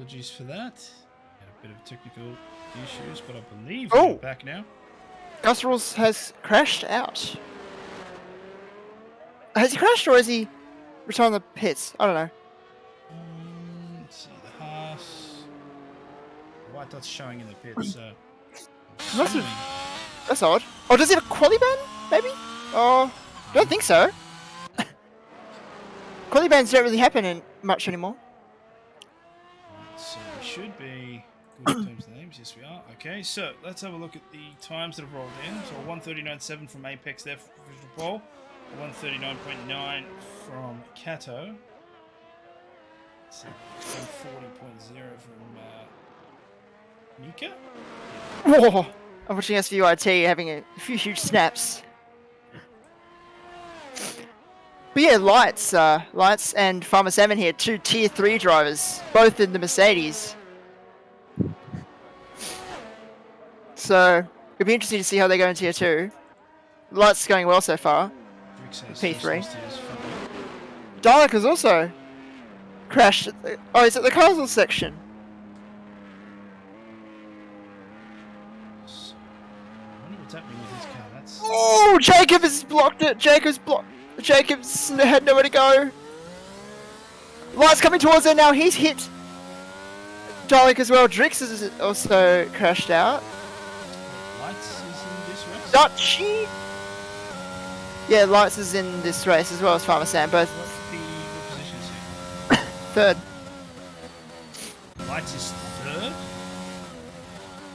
apologies for that. Had a bit of technical issues, but I believe we're back now. Gus Rules has crashed out. Has he crashed or has he returned the pits? I don't know. Let's see, the Haas. The white dot's showing in the pits, so... That's odd. Oh, does he have a quali ban, maybe? Oh, I don't think so. Quali bans don't really happen much anymore. So we should be good in terms of names. Yes, we are. Okay, so let's have a look at the times that have rolled in. So 139.7 from Apex there for Visual Pole. 139.9 from Kato. 140.0 from Mika. Whoa! I'm watching SVYT having a few huge snaps. But yeah, Lights and Farmer Salmon here, 2 Tier 3 drivers, both in the Mercedes. So, it'll be interesting to see how they go in Tier 2. Lights going well so far. P3. Dalek has also crashed at the... Oh, he's at the castle section. What's happening with his car? That's... Oh, Jacob has blocked it. Jacob's had nowhere to go. Lights coming towards her now. He's hit Dalek as well. Drix has also crashed out. Lights is in this race? Dutchy? Yeah, Lights is in this race as well as Farmer Sam. Both. What's the positions here? Third. Lights is third?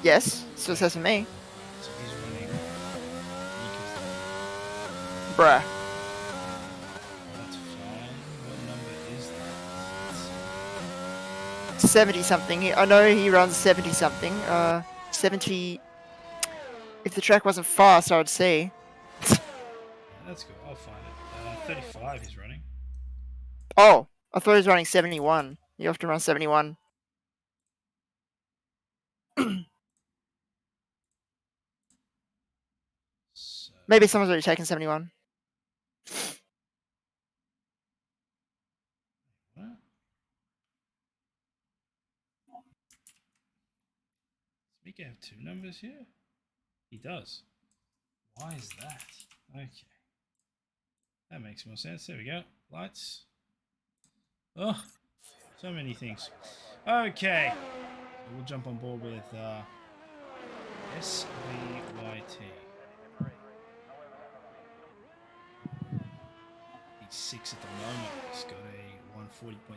Yes, so it says for me. So he's running. Bruh. That's fine. What number is that? 70 something. I know he runs 70 something. 70. If the track wasn't fast, I would see. That's good. I'll find it. 35 he's running. Oh, I thought he was running 71. You have to run 71. So, Maybe someone's already taken 71. what? Does Mika have 2 numbers here? He does. Why is that? Okay. That makes more sense. There we go. Lights. Oh, so many things. Okay. So we'll jump on board with SVYT. He's 6 at the moment. He's got a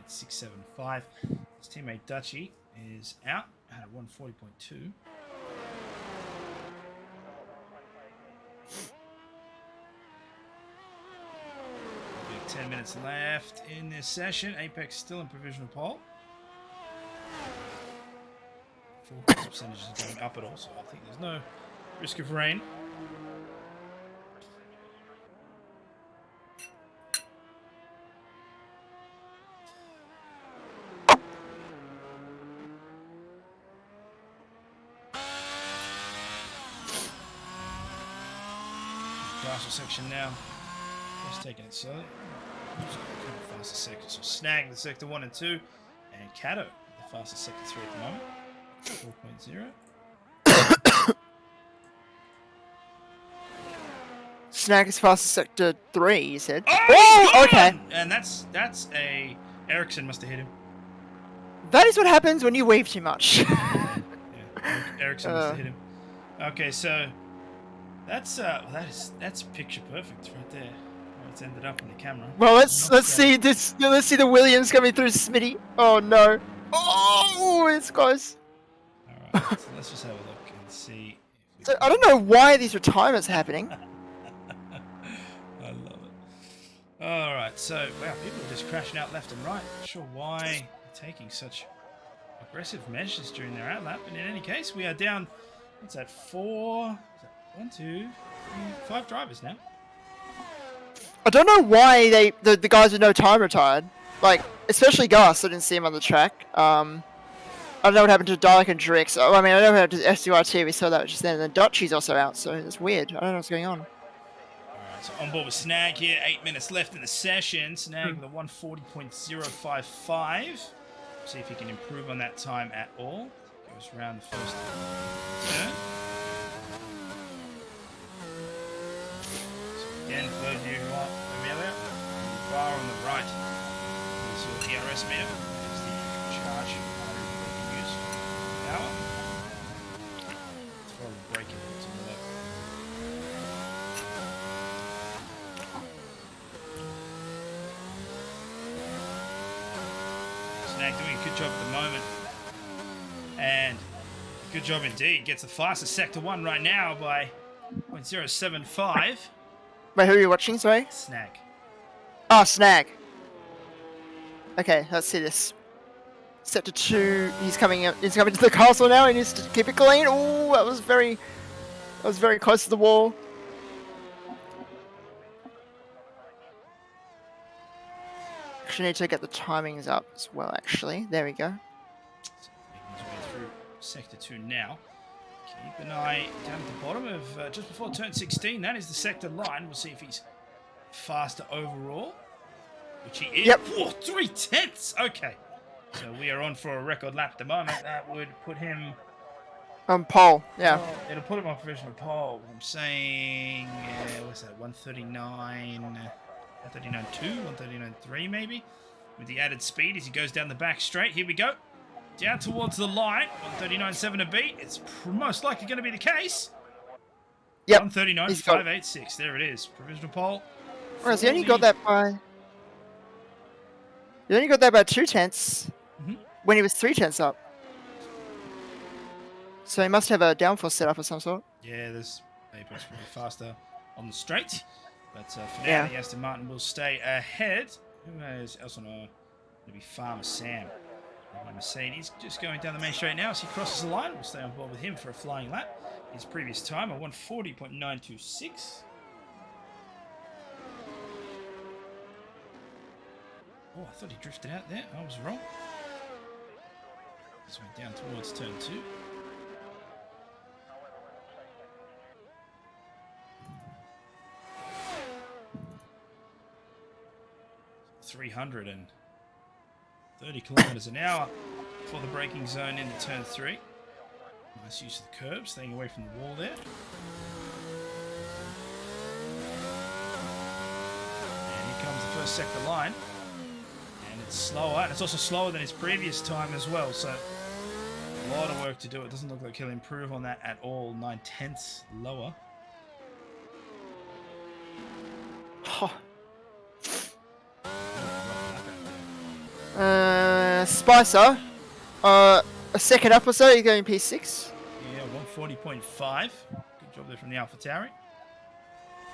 140.675. His teammate Dutchy is out at a 140.2. 10 minutes left in this session. Apex still in provisional pole. Forecast percentages are going up at all, so I think there's no risk of rain. Castle section now. Just taking it slowly. Fastest sector, so Snag the sector 1 and 2, and Kato the fastest sector 3 at the moment. 4.0. Snag is fastest sector 3, you said. Oh, okay. And that's a Ericsson must have hit him. That is what happens when you weave too much. Yeah, Ericsson must have hit him. Okay, so that's picture perfect right there. It's ended up in the camera. Well, let's see this. Let's see the Williams coming through Smitty. Oh no! Oh, it's close. All right, so let's just have a look and see. So I don't know why these retirements are happening. I love it. All right, so wow, people are just crashing out left and right. Not sure why they're taking such aggressive measures during their outlap. But in any case, we are down. What's that? 4. Is that 1, 2, 3, 5 drivers now. I don't know why the guys with no time retired. Like, especially Gus, I didn't see him on the track. I don't know what happened to Dalek and Drix. Oh, I mean, I know what happened to SURT, we saw that just then. And then Dutchy's also out, so it's weird. I don't know what's going on. Alright, so on board with Snag here. 8 minutes left in the session. Snag the 140.055. See if he can improve on that time at all. Goes around the first turn. So again, for those of you who aren't familiar, the bar on the right is your ERS meter. It's the charge battery that you can use for power. Throw the brake in to the left. Snag doing a good job at the moment. And good job indeed. Gets the fastest Sector 1 right now by 0.075. Wait, who are you watching, sorry? Snag. Oh, Snag. Okay, let's see this. Sector 2, he's coming to the castle now, he needs to keep it clean. Oh, that was very close to the wall. Actually need to get the timings up as well, actually. There we go. So making his way through Sector 2 now. Keep an eye down at the bottom of just before turn 16. That is the sector line. We'll see if he's faster overall. Which he is. Yep. Whoa, 3/10. Okay. So we are on for a record lap at the moment. That would put him... Pole, yeah. It'll put him on provisional pole. I'm saying... what's that? 139... 139.2, 139.3 maybe? With the added speed as he goes down the back straight. Here we go. Down towards the line. 139.7 a beat. It's most likely going to be the case. Yep. 139.586. There it is. Provisional pole. Whereas he only got that by... He only got that by 2/10 when he was 3/10 up. So he must have a downforce setup of some sort. Yeah, there's Apex will be faster on the straight. But for now, the Aston Martin will stay ahead. Who else on going to be Farmer Sam? And Mercedes just going down the main straight now as he crosses the line. We'll stay on board with him for a flying lap. His previous time, a 140.926. Oh, I thought he drifted out there. I was wrong. Just went down towards turn 2. .330 kilometers an hour for the braking zone into turn 3. Nice use of the curb, staying away from the wall there. And here comes the first sector line. And it's slower, and it's also slower than his previous time as well, so a lot of work to do. It doesn't look like he'll improve on that at all. 9/10 lower. Oh. Spicer, a second up or so, you're going P6. Yeah, 140.5. Good job there from the AlphaTauri.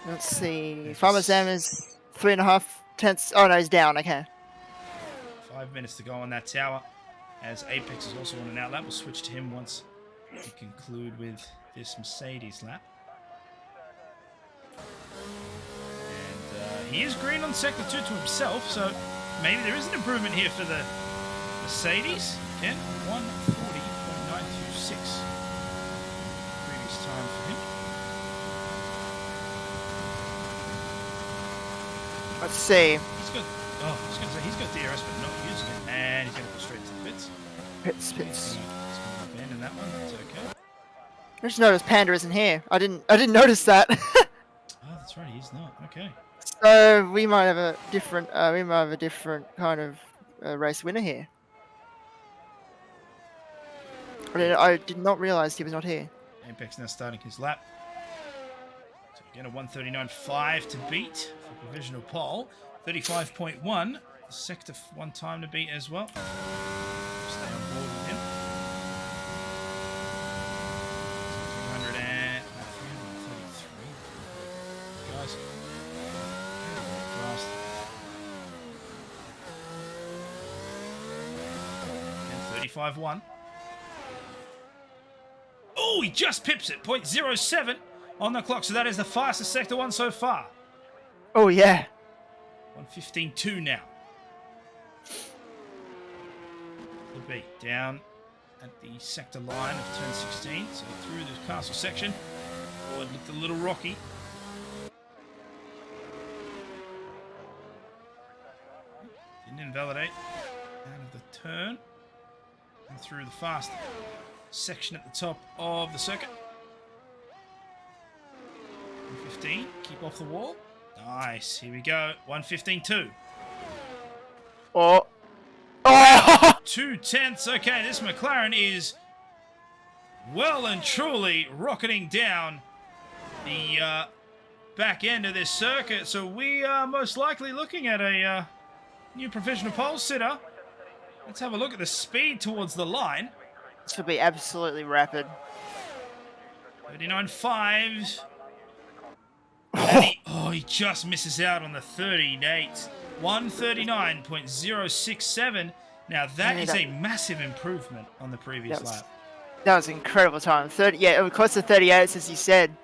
Let's see. Farmer Sam is 3.5/10. Oh no, he's down. Okay. 5 minutes to go on that tower. As Apex is also on an outlap, we'll switch to him once we conclude with this Mercedes lap. And he is green on sector 2 to himself, so maybe there is an improvement here for the Mercedes. Again, 140.926. Previous time for him. Let's see. He's got, I was going to say, he's got DRS but not using it. And he's going to go straight to the pits. Pits. He's going to abandon that one. That's okay. I just noticed Panda isn't here. I didn't notice that. Oh, that's right. He's not. Okay. So we might have a different kind of race winner here. I did not realize he was not here. Apex now starting his lap. So again, a 139.5 to beat for provisional pole. 35.1. Sector 1 time to beat as well. Stay on board with him. 333. Guys. Fast. Again, 35.1. Oh, he just pips it. 0.07 on the clock. So that is the fastest Sector 1 so far. Oh, yeah. 115.2 now. The beat down at the sector line of turn 16. So through the castle section. Oh, it looked a little rocky. Didn't invalidate out of the turn. through the fast section at the top of the circuit. 115, keep off the wall. Nice, here we go. 115.2. Oh. 2/10. Okay, this McLaren is well and truly rocketing down the back end of this circuit. So we are most likely looking at a new professional pole sitter. Let's have a look at the speed towards the line. This would be absolutely rapid. 39.5. He just misses out on the 38. 139.067. Now that is a massive improvement on the previous lap. That was an incredible time. 30, yeah, it was close to 38, as you said.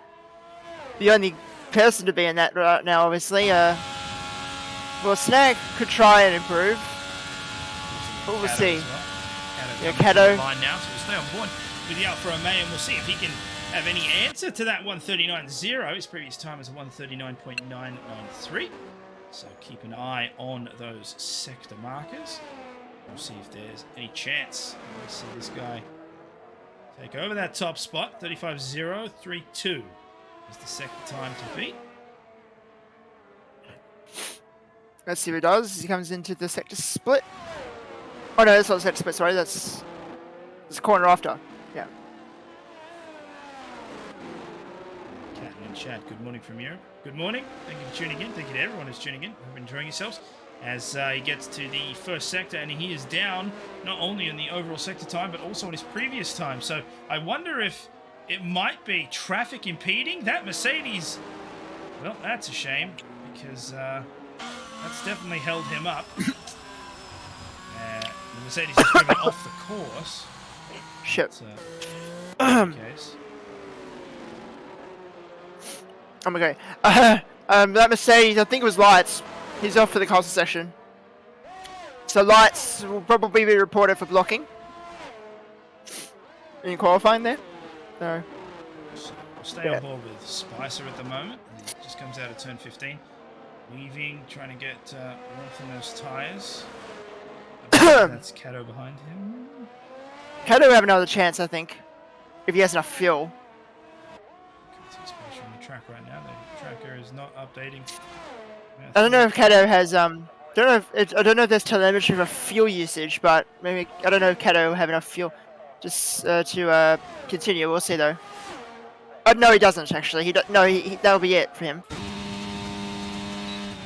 The only person to be in that right now, obviously. Well, Snag could try and improve. But we'll see. Yeah, Cato. Line now, so we'll stay on board with the Alfa Romeo, and we'll see if he can have any answer to that 139.0. His previous time was a 139.993. So keep an eye on those sector markers. We'll see if there's any chance. We'll see this guy take over that top spot. 35.032 is the sector time to beat. Let's see what he does as he comes into the sector split. Oh no, that's not the sector split, sorry, that's the corner after. Yeah. Cat and Chad, good morning from Europe. Good morning. Thank you for tuning in. Thank you to everyone who's tuning in. Hope you're enjoying yourselves. As he gets to the first sector, and he is down not only in the overall sector time, but also in his previous time. So I wonder if it might be traffic impeding. That Mercedes, well, that's a shame, because that's definitely held him up. The Mercedes is driven off the course. Shit. Case. Oh my god. That Mercedes, I think it was lights. He's off for the console session. So lights will probably be reported for blocking. In qualifying there. So. We'll stay on board with Spicer at the moment. He just comes out of turn 15. Weaving, trying to get warmth in those tyres. That's Cato behind him. Cato will have another chance, I think. If he has enough fuel. Can't see Spicer on the track right now. The tracker is not updating. I don't know if Cato has I don't know if there's telemetry for fuel usage, but maybe I don't know if Cato will have enough fuel just to continue. We'll see though. Oh no, he doesn't actually. That'll be it for him.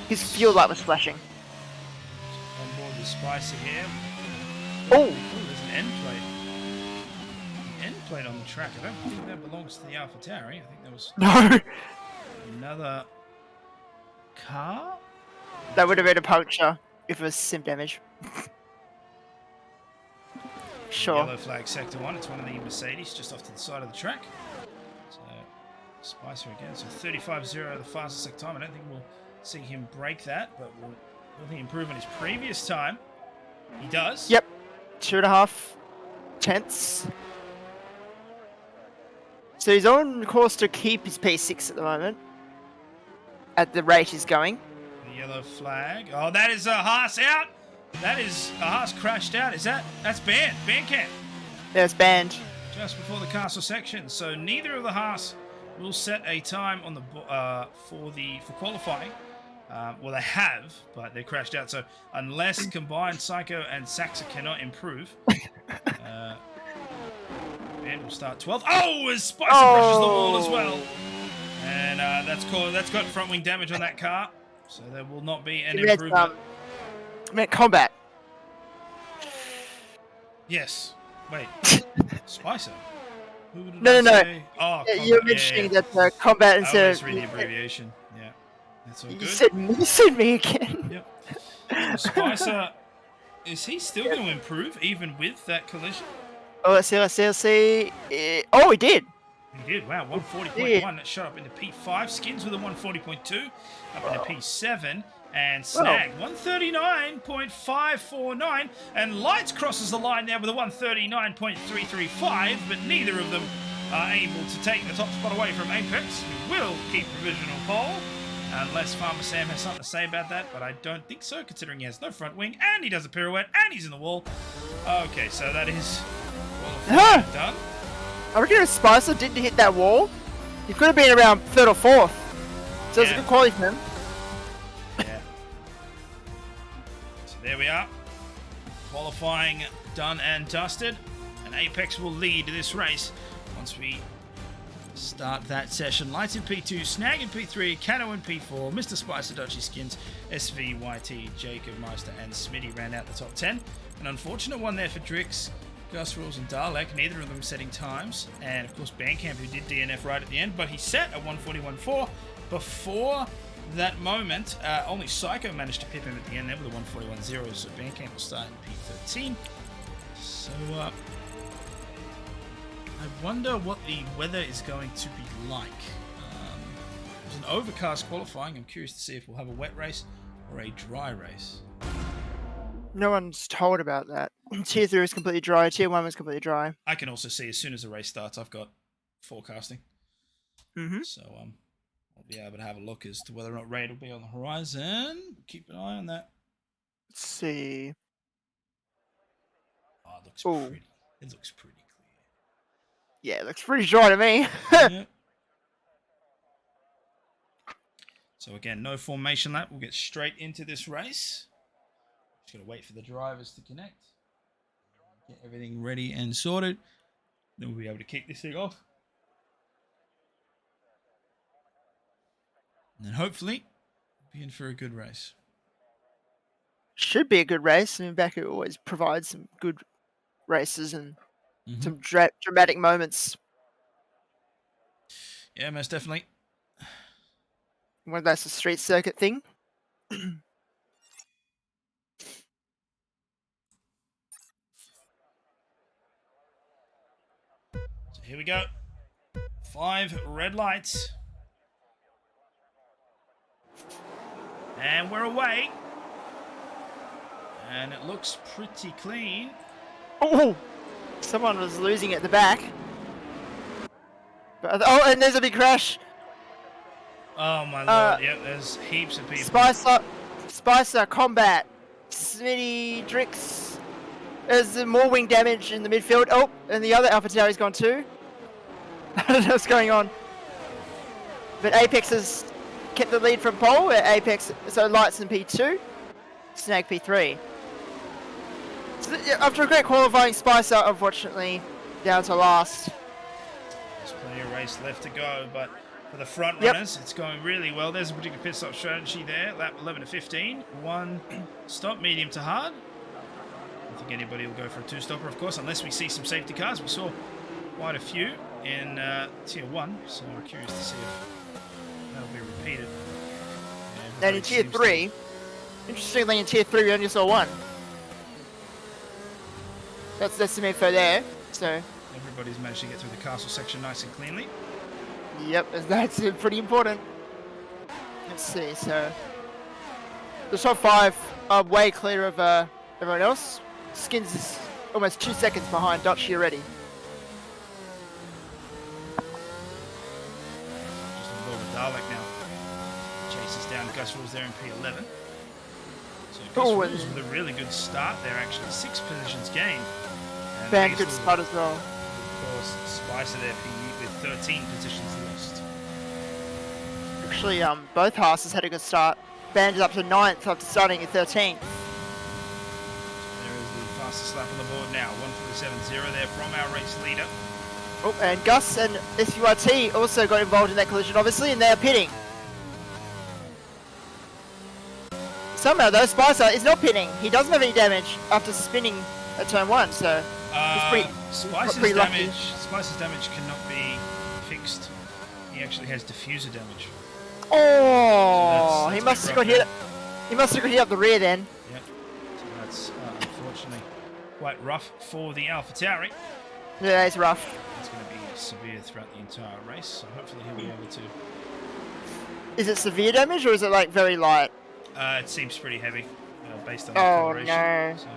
His fuel light was flashing. On board the Spicer here. Oh, there's an end plate. An end plate on the track. I don't think that belongs to the AlphaTauri. I think that was another car. That would have been a puncture if it was sim damage. Sure. Yellow flag sector 1. It's one of the Mercedes just off to the side of the track. So Spicer again. So 35.0, the fastest sector time. I don't think we'll see him break that, but will he improve on his previous time? He does. Yep. 2.5 tenths. So he's on course to keep his P6 at the moment. At the rate he's going. The yellow flag. Oh, that is a Haas out. That is a Haas crashed out. That's banned. Ban camp. Yeah, it's banned. Just before the castle section. So neither of the Haas will set a time on the for qualifying. Well, they have, but they're crashed out. So unless combined Psycho and Saxa cannot improve, and will start 12th. Oh, as Spicer brushes the wall as well. And that's got front wing damage on that car, so there will not be an improvement. Combat. Yes. Wait. Spicer. Who would No. say? Oh, yeah, you're mentioning that combat instead I of. always read the abbreviation. Yeah, that's all good. You said me again. Yep. So Spicer, is he still going to improve even with that collision? Oh, let's see. Oh, he did. He did. Wow, 140.1. That shot up into P5. Skins with a 140.2. Up into P7. And Snag, 139.549. And Lights crosses the line there with a 139.335. But neither of them are able to take the top spot away from Apex, who will keep provisional pole. Unless Farmer Sam has something to say about that, but I don't think so, considering he has no front wing, and he does a pirouette, and he's in the wall. Okay, so that is done. I reckon if Spicer didn't hit that wall, he could have been around 3rd or 4th. So it's a good quality for him. Yeah. So there we are. Qualifying done and dusted. And Apex will lead this race once we start that session. Lights in P2, Snag in P3, Cano in P4, Mr. Spicer, Dodgy Skins, SVYT, Jacob Meister, and Smitty ran out the top 10. An unfortunate one there for Drix, Gus Rules, and Dalek, neither of them setting times. And of course Bandcamp, who did DNF right at the end, but he set a 141.4. Before that moment, only Psycho managed to pip him at the end there with a 141.0, so Bandcamp will start in P13. So, I wonder what the weather is going to be like. It was an overcast qualifying. I'm curious to see if we'll have a wet race or a dry race. No one's told about that. Tier 3 was completely dry, Tier 1 was completely dry. I can also see as soon as the race starts, I've got forecasting. So, I'll be able to have a look as to whether or not rain will be on the horizon. Keep an eye on that. Let's see. Oh, it looks pretty. It looks pretty clear. Yeah, it looks pretty dry to me. Yeah. So again, no formation lap. We'll get straight into this race. Just gotta wait for the drivers to connect. Get everything ready and sorted. Then we'll be able to kick this thing off. And then hopefully, we'll be in for a good race. Should be a good race. I mean, Baku always provides some good races and some dramatic moments. Yeah, most definitely. Whether that's a street circuit thing. So here we go. 5 red lights. And we're away. And it looks pretty clean. Oh! Someone was losing at the back. But, and there's a big crash. Oh my lord, yep, there's heaps of people. Spicer, Combat, Smitty, Drix. There's more wing damage in the midfield. Oh, and the other AlphaTauri's gone too. I don't know what's going on. But Apex has kept the lead from pole. So Lights in P2, Snag P3. So, after a great qualifying, Spicer, unfortunately, down to last. There's plenty of race left to go, but for the front runners, it's going really well. There's a particular pit stop strategy there. Lap 11 to 15. 1 stop, medium to hard. I don't think anybody will go for a 2-stopper, of course, unless we see some safety cars. We saw quite a few in Tier 1, so I'm curious to see if that'll be repeated. And in Tier 3, interestingly, in Tier 3 we only saw 1. That's some info there. So everybody's managed to get through the castle section nice and cleanly. Yep, that's pretty important. Let's see, so the top 5 are way clear of everyone else. Skins is almost 2 seconds behind Dutchy already. Just on board with Dalek now. Chases down Gus Rules there in P11. So Gus Rules with a really good start there, actually. 6 positions gained. Band good start as well. Of course, Spicer there with 13 positions lost. Actually, both Haas's had a good start. Band is up to 9th after starting at 13th. There is the fastest lap on the board now. 147.0 there from our race leader. Oh, and Gus and SURT also got involved in that collision, obviously, and they're pitting. Somehow, though, Spicer is not pitting. He doesn't have any damage after spinning at turn 1, so Spicer's pretty lucky. Spicer's damage cannot be fixed. He actually has diffuser damage. Oh, he must have got hit. He must have got hit up the rear then. Yep. So that's unfortunately quite rough for the AlphaTauri. Yeah, it's rough. It's going to be severe throughout the entire race, so hopefully he'll be able to. Is it severe damage or is it like very light? It seems pretty heavy, based on the coloration. No. So,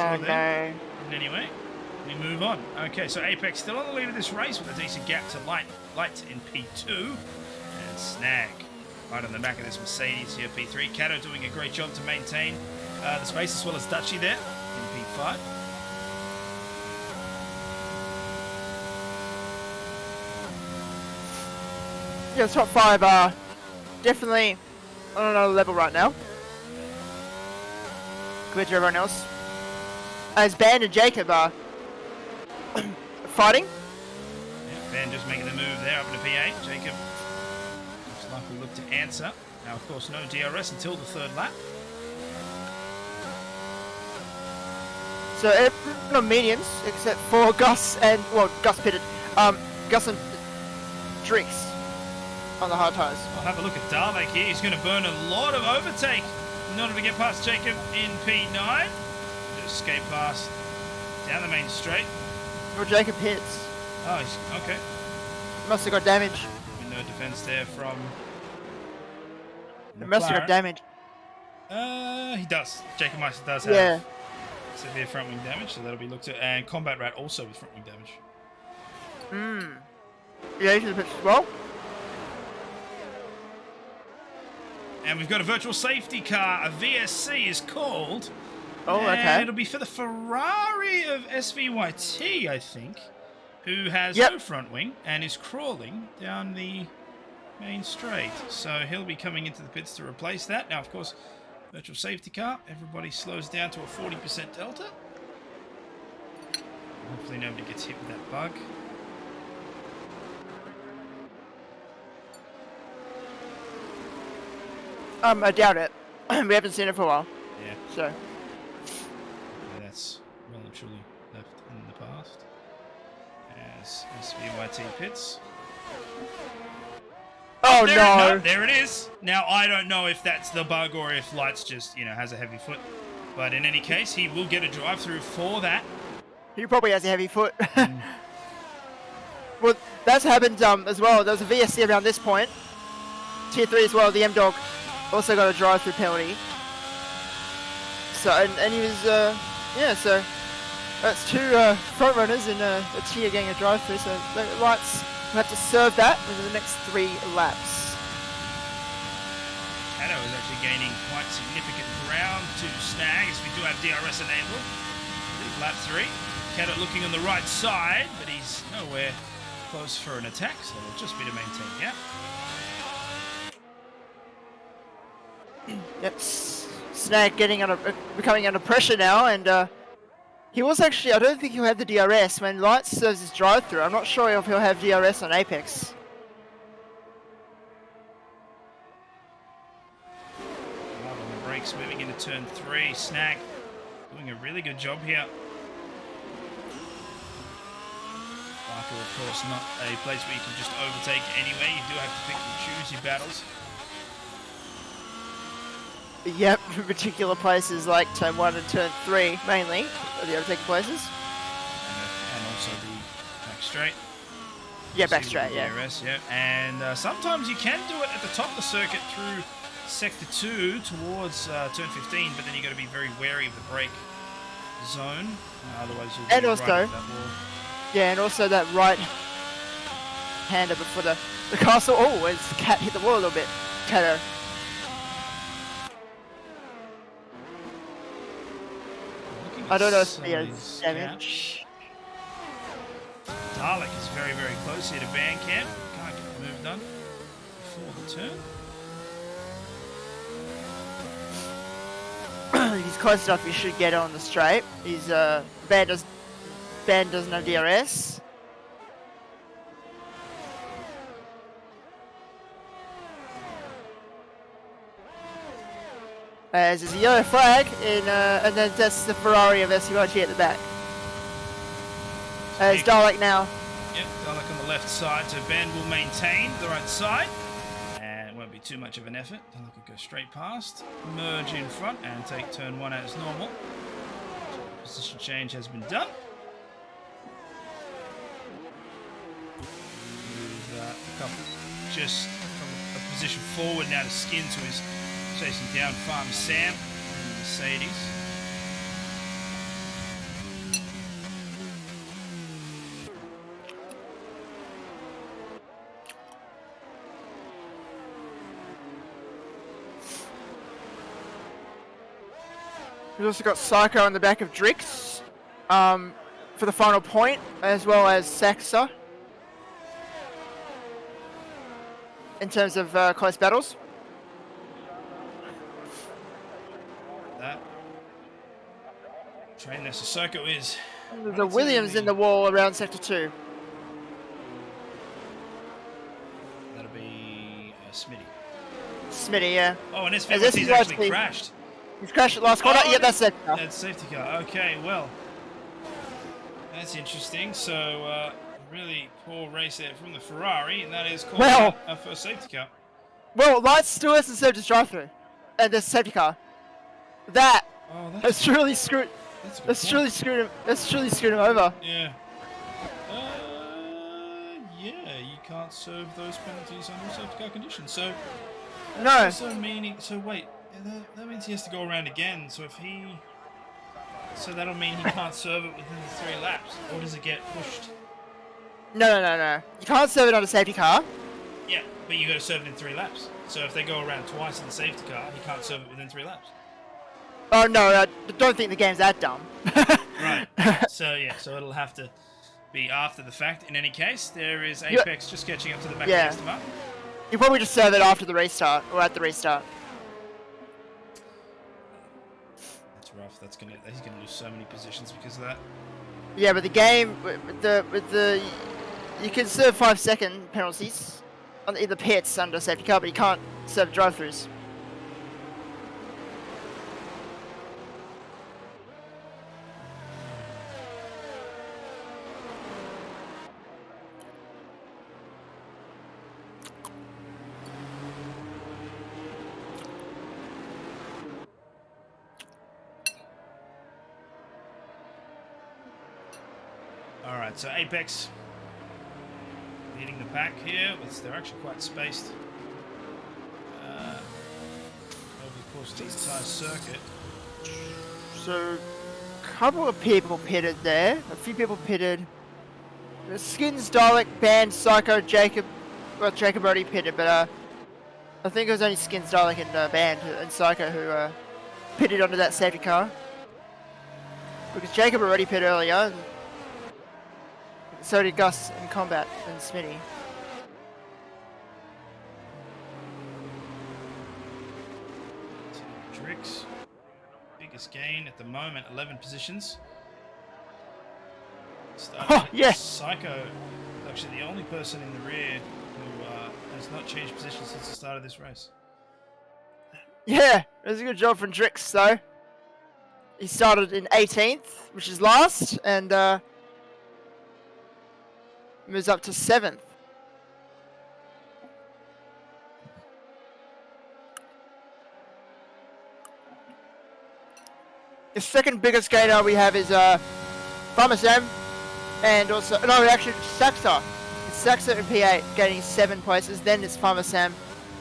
Oh no. Anyway, we move on. Okay, so Apex still on the lead of this race with a decent gap to Light in P2 and Snag right on the back of this Mercedes here, P3. Cato doing a great job to maintain the space, as well as Dutchy there in P5. Yeah, the top 5 are definitely on another level right now compared to everyone else. As Band and Jacob are fighting. Yeah, Band just making the move there up into P8. Jacob looks like we look to answer. Now, of course, no DRS until the 3rd lap. So everyone on mediums except for Gus and, well, Gus pitted. Gus and Drix on the hard tyres. I'll have a look at Dalek here. He's going to burn a lot of overtake in order to get past Jacob in P9. Just escape past down the main straight. Well, Jacob hits. Oh, he's okay. Must have got damage. No defense there from It must have got damage. He does. Jacob Meister does have Yeah. severe front wing damage, so that'll be looked at. And Combat Rat also with front wing damage. Yeah, he should have pitched as well. And we've got a virtual safety car. A VSC is called. Oh, and okay. it'll be for the Ferrari of SVYT, I think, who has Yep. no front wing and is crawling down the main straight. So he'll be coming into the pits to replace that. Now, of course, virtual safety car. Everybody slows down to a 40% delta. Hopefully nobody gets hit with that bug. I doubt it. We haven't seen it for a while. Yeah. So. Yeah, that's well and truly left in the past. As SVYT pits. Oh there no. There it is. Now, I don't know if that's the bug or if Lights just, has a heavy foot. But in any case, he will get a drive-through for that. He probably has a heavy foot. Well, that's happened as well. There was a VSC around this point. Tier 3 as well, the M-Dog also got a drive-through penalty. So, and he was, so that's 2 front runners in a tier getting a drive-through. So the Lights will have to serve that in the next 3 laps. Cato is actually gaining quite significant ground to snag, as we do have DRS enabled. I believe lap 3. Cato looking on the right side, but he's nowhere close for an attack, so it'll just be to maintain the gap. Yep, Snag becoming under pressure now, and he was actually, I don't think he'll have the DRS when Lights serves his drive-through. I'm not sure if he'll have DRS on Apex. Hard on the brakes, moving into turn 3. Snag doing a really good job here. Barker, of course, not a place where you can just overtake anyway. You do have to pick and choose your battles. Yep, particular places like turn 1 and turn 3 mainly are the overtaking places. And also the back straight. Yeah, back straight, yeah. DRS, yeah. And sometimes you can do it at the top of the circuit through sector 2 towards turn 15, but then you got to be very wary of the brake zone. Otherwise, you'll be And right also, into that wall. yeah, and also that right hander before the castle. Oh, his cat hit the wall a little bit. Cato. I don't know if he has damage. Dalek is very, very close here to Bandcamp. Can't get the move done before the turn. If he's close enough, he should get on the straight. He's Band doesn't have DRS. As there's a yellow flag, and then that's the Ferrari of SVYT at the back. As Dalek now. Yep, Dalek on the left side, so Ben will maintain the right side. And it won't be too much of an effort. Dalek will go straight past, merge in front, and take turn 1 as normal. Position change has been done. Move a couple just from a position forward now to Skin, to his chasing down Farmer Sam in the Mercedes. We've also got Psycho in the back of Drix for the final point, as well as Saxa in terms of close battles. That train there, so Psycho is. There's a Williams in the wall around Sector 2. That'll be Smitty. Smitty, yeah. Oh, and SVYT's actually crashed. He's crashed at last corner. Yeah, that's it. That's safety car. Okay, well, that's interesting. So, really poor race there from the Ferrari, and that is called our first safety car. Well, Lights still hasn't served his drive-through, and there's a safety car. That's truly screwed. That's truly screwed him. That's truly screwed him over. Yeah. Yeah, you can't serve those penalties under safety car conditions. So. No. So wait, that means he has to go around again. So so that'll mean he can't serve it within the 3 laps, or does it get pushed? No. You can't serve it on a safety car. Yeah, but you got to serve it in 3 laps. So if they go around twice in the safety car, he can't serve it within 3 laps. Oh no, I don't think the game's that dumb. Right. So yeah, so it'll have to be after the fact. In any case, there is Apex just catching up to the back of Aston Martin. You probably just serve it after the restart, or at the restart. That's rough. He's gonna lose so many positions because of that. Yeah, but the game with the you can serve 5-second penalties on the pits under safety car, but you can't serve drive-throughs. Alright, so Apex leading the pack here. They're actually quite spaced over the course of the entire circuit. So, a couple of people pitted there. A few people pitted. The Skins, Dalek, Band, Psycho, Jacob. Well, Jacob already pitted, but I think it was only Skins, Dalek, and Band and Psycho who pitted onto that safety car. Because Jacob already pitted earlier, and so did Gus in Combat and Smitty. Drix, biggest gain at the moment, 11 positions. Psycho is actually the only person in the rear who has not changed position since the start of this race. Yeah, it was a good job from Drix though. He started in 18th, which is last, and moves up to 7th. The second biggest gainer we have is Farmer Sam, and also actually Saxa. It's Saxa and P8 gaining 7 places. Then it's Farmer Sam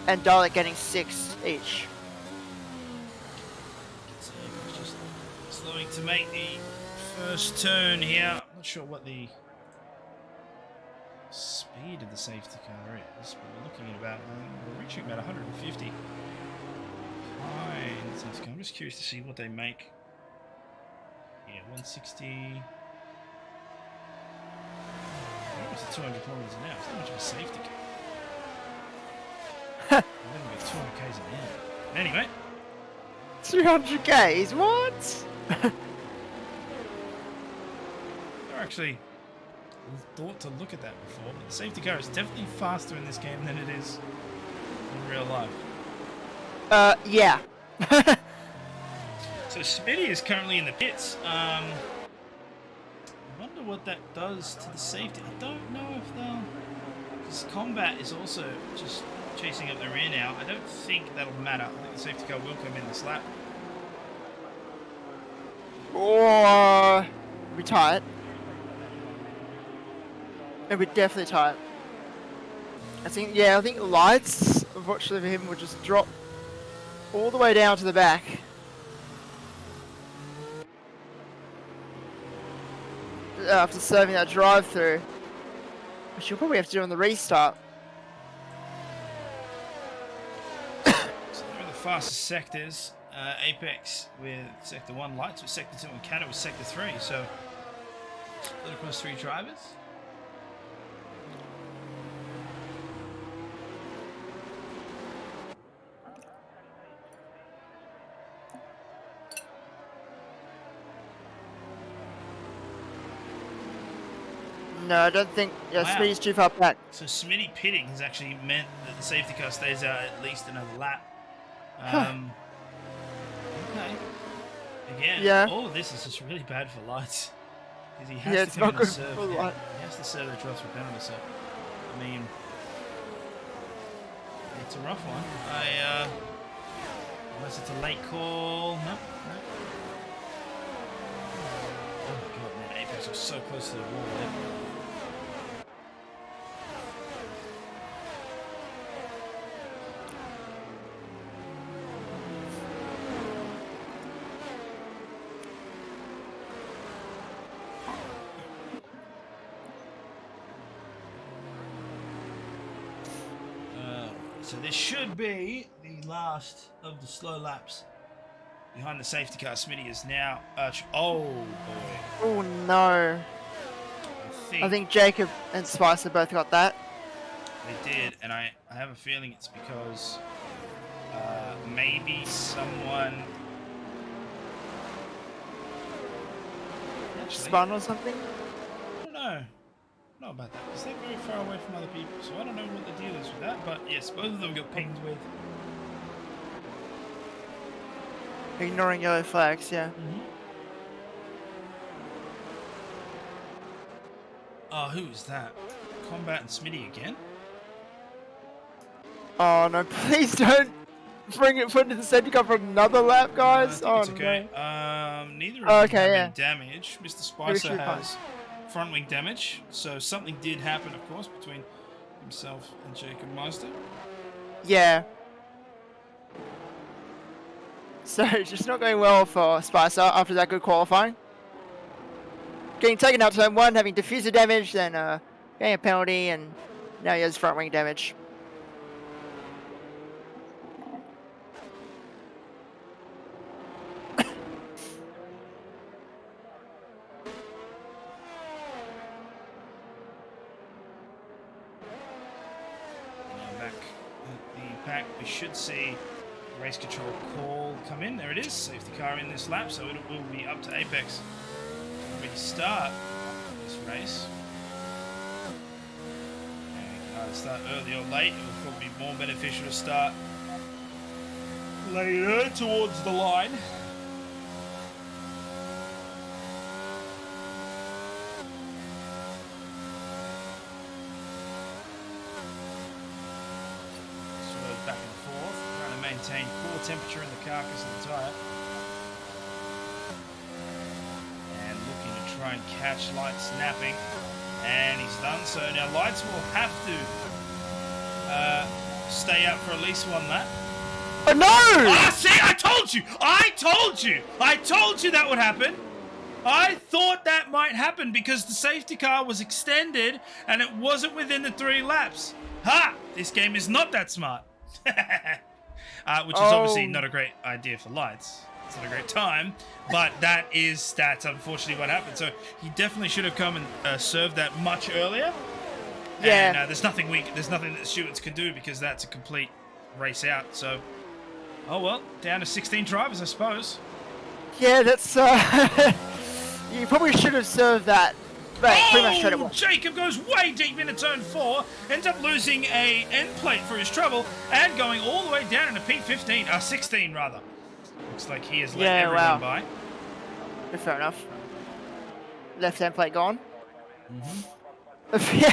and Dalek getting 6 each. Just slowing to make the first turn here. I'm not sure what the speed of the safety car is, but we're looking at about, we're reaching about 150 high in the safety car. I'm just curious to see what they make. Yeah, 160. Almost 200 kilometers an hour. It's not much of a safety car. We're going to get 200 k's an hour. Anyway. 200 k's? What? They're actually thought to look at that before, but the safety car is definitely faster in this game than it is in real life. Yeah. So Smitty is currently in the pits. I wonder what that does to the safety. I don't know if they'll... Because Combat is also just chasing up the rear now. I don't think that'll matter. I think the safety car will come in this lap. Or... we tie it. It'll be definitely tight. I think Lights, unfortunately for him, will just drop all the way down to the back. After serving that drive-through, which you'll probably have to do on the restart. So they're in the fastest sectors. Apex with Sector 1, Lights with Sector 2, and Canada with Sector 3. So, split across 3 drivers. No, I don't think. Yeah, Wow. Smitty's too far back. So Smitty pitting has actually meant that the safety car stays out at least another lap. Okay. Again, Yeah. all of this is just really bad for Lights. Because he Yeah, has it's to come not in and good serve. for Yeah, Light. he has to serve the trust for penalty. So, I mean, it's a rough one. Unless it's a late call. Nope. Oh my god, man, Apex was so close to the wall there. So this should be the last of the slow laps behind the safety car. Smitty is now. Oh boy! Oh no! I think Jacob and Spicer both got that. They did, and I have a feeling it's because maybe someone Spun or something. I don't know. Not about that, because they're very far away from other people, so I don't know what the deal is with that, but yes, both of them got pinged with. Ignoring yellow flags, yeah. Oh, who is that? Combat and Smitty again? Oh no, please don't put into the safety car for another lap, guys. I think Oh it's okay. no. Neither of them have yeah. any damage. Mr. Spicer has front wing damage, so something did happen, of course, between himself and Jacob Meister. Yeah. So, just not going well for Spicer after that good qualifying. Getting taken out to turn 1, having diffuser damage, then getting a penalty, and now he has front wing damage. We should see race control call come in. There it is. Safety car in this lap, so it will be up to Apex to really start this race. And we can either start early or late. It will probably be more beneficial to start later towards the line. Back and forth, trying to maintain core temperature in the carcass of the tyre. And looking to try and catch Lights snapping. And he's done so. Now Lights will have to stay out for at least one lap. Oh no! Ah, see, I told you! I told you that would happen! I thought that might happen because the safety car was extended and it wasn't within the 3 laps. Ha! This game is not that smart. Which is obviously not a great idea for Lights. It's not a great time, but that's unfortunately what happened. So he definitely should have come and served that much earlier. Yeah. And there's nothing that Stewart's can do because that's a complete race out. So, oh well, down to 16 drivers, I suppose. Yeah, that's you probably should have served that. Right, pretty much straight away. Jacob goes way deep into turn 4, ends up losing a end plate for his trouble, and going all the way down into P15, 16 rather. Looks like he has let everyone by. Yeah, fair enough. Left hand plate gone. Mm-hmm.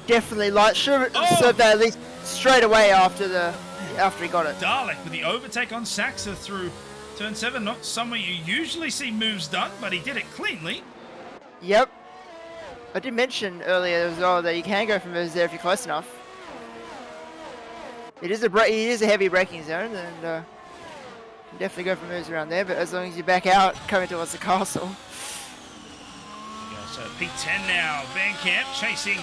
Definitely should have served that at least straight away after he got it. Dalek with the overtake on Saxa through turn 7, not somewhere you usually see moves done, but he did it cleanly. Yep. I did mention earlier as well that you can go for moves there if you're close enough. It is a heavy braking zone, and you can definitely go for moves around there, but as long as you back out, coming towards the castle. So P10 now, Van Camp chasing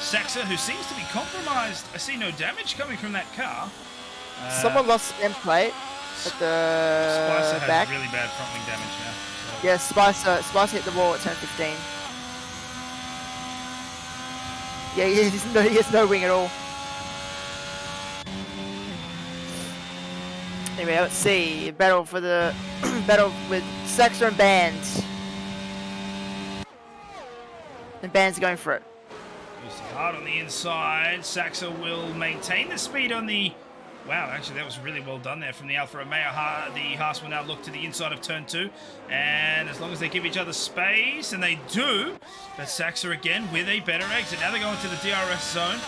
Saxa, who seems to be compromised. I see no damage coming from that car. Someone lost an end plate. at the Spicer has back. really bad front wing damage now. So. Yeah, Spicer hit the wall at turn 15. Yeah, he has no wing at all. Anyway, let's see. Battle for the battle with Saxer and Bands. And Bands are going for it. Used hard on the inside. Saxer will maintain the speed on the... Wow, actually, that was really well done there from the Alfa Romeo. The Haas will now look to the inside of turn 2. And as long as they give each other space, and they do, but Saxer again with a better exit. Now they're going to the DRS zone,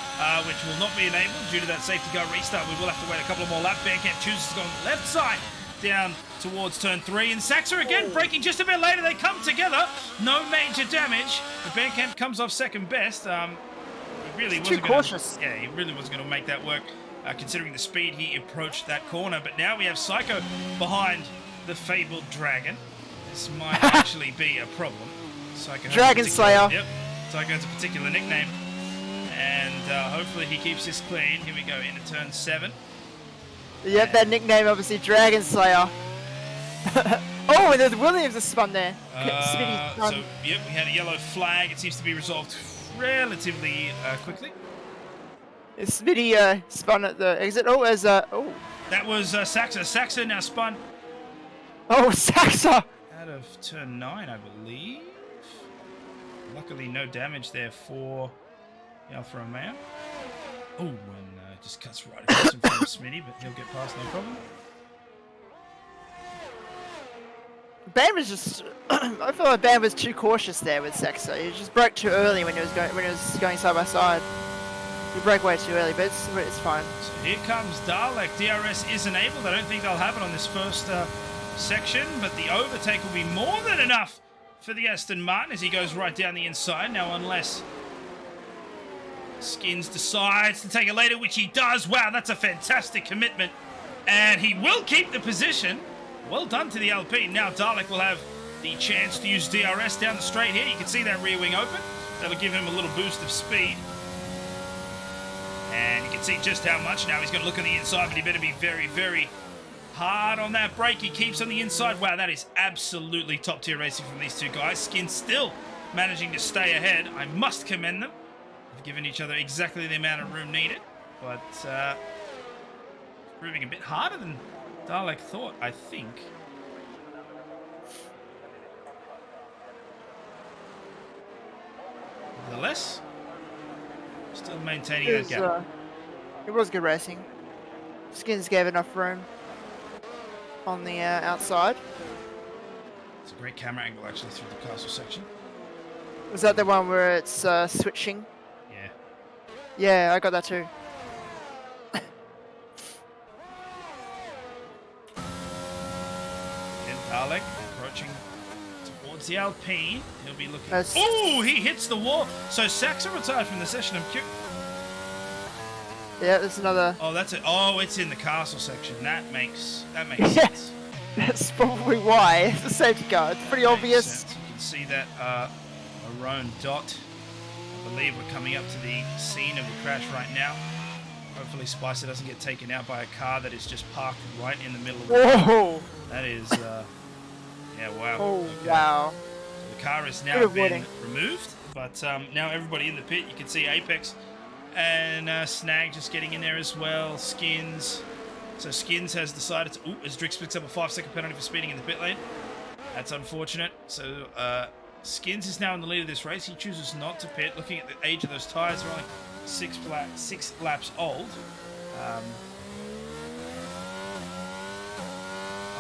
which will not be enabled due to that safety car restart. We will have to wait a couple of more laps. Bandcamp chooses to go on the left side down towards turn 3. And Saxer again braking just a bit later. They come together. No major damage. But Bandcamp comes off second best. He really wasn't cautious. Yeah, he really wasn't going to make that work. Considering the speed he approached that corner. But now we have Psycho behind the fabled Dragon. This might actually be a problem. Psycho Dragon Slayer. Yep, Psycho has a particular nickname. And hopefully he keeps this clean. Here we go into turn 7. Yep, that nickname obviously Dragon Slayer. Oh, and there's Williams that spun there. So, yep, we had a yellow flag. It seems to be resolved relatively quickly. Smitty spun at the exit. Oh, as oh. That was Saxer. Saxer now spun Oh, Saxer! out of turn 9, I believe. Luckily, no damage there for the Alfa Romeo. Oh, and just cuts right across in front of Smitty, but he'll get past no problem. Bam was just. I feel like Bam was too cautious there with Saxer. He just broke too early when he was going side by side. He broke way too early, but it's fine. So here comes Dalek. DRS is enabled. I don't think they'll have it on this first section, but the overtake will be more than enough for the Aston Martin as he goes right down the inside. Now, unless Skins decides to take it later, which he does. Wow, that's a fantastic commitment. And he will keep the position. Well done to the LP. Now Dalek will have the chance to use DRS down the straight here. You can see that rear wing open. That'll give him a little boost of speed. And you can see just how much now. He's going to look on the inside, but he better be very, very hard on that brake. He keeps on the inside. Wow, that is absolutely top-tier racing from these two guys. Skin still managing to stay ahead. I must commend them. They've given each other exactly the amount of room needed. But proving a bit harder than Dalek thought, I think. Nevertheless, still maintaining that gap. It was good racing. Skins gave enough room on the outside. It's a great camera angle actually through the castle section. Was that the one where it's switching? Yeah. Yeah, I got that too. And Dalek approaching towards the Alpine. He'll be looking. Oh, he hits the wall. So Saxer retired from the session. Yeah, there's another. Oh, that's it. Oh, it's in the castle section. That makes sense. That's probably why. It's a safety car. It's pretty obvious. Sense. You can see that maroon dot. I believe we're coming up to the scene of the crash right now. Hopefully Spicer doesn't get taken out by a car that is just parked right in the middle of the Whoa! That is, yeah, wow. Oh, okay. wow. So the car has now been removed, but now everybody in the pit, you can see Apex and Snag just getting in there as well. Skins. So Skins has decided to... Ooh, as Drix picks up a 5-second penalty for speeding in the pit lane. That's unfortunate. So Skins is now in the lead of this race. He chooses not to pit. Looking at the age of those tyres, they're only 6 laps old.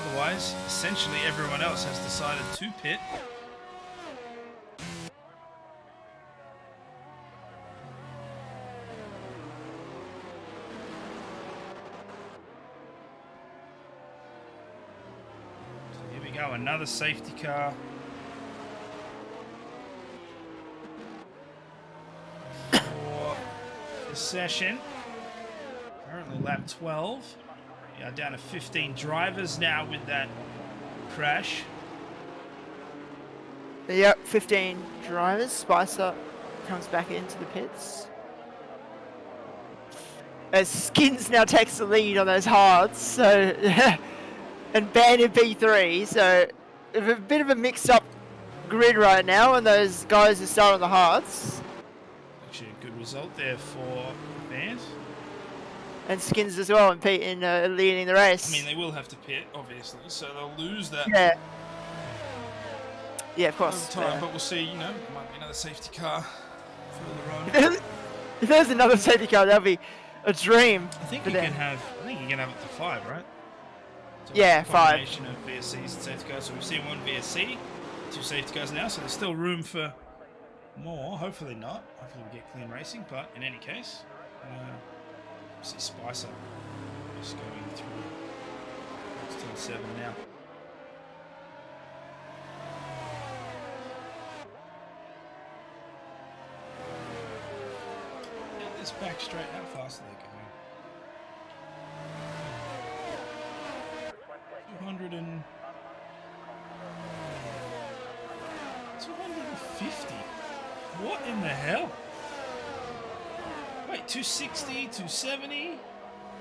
Otherwise, essentially everyone else has decided to pit. So here we go, another safety car. For the session. Currently lap 12. We are down to 15 drivers now with that crash. Yep, 15 drivers. Spicer comes back into the pits. As Skins now takes the lead on those hards, so and banned in P3. So a bit of a mixed up grid right now, and those guys who start on the hards. Actually, a good result there for Band. And Skins as well, and Pete in leading the race. I mean, they will have to pit, obviously, so they'll lose that. Yeah. Yeah, of course. Time, but we'll see. You know, might be another safety car further on. If there's another safety car, that'd be a dream. I think you can have. I think you can have up to 5, right? So yeah, 5. Combination of VSCs and safety cars. So we've seen 1 VSC, 2 safety cars now. So there's still room for more. Hopefully not. Hopefully we get clean racing. But in any case, see Spicer just going through. It's turn 7 now. This back straight. How fast are they going? 250. What in the hell? Wait, 260, 270,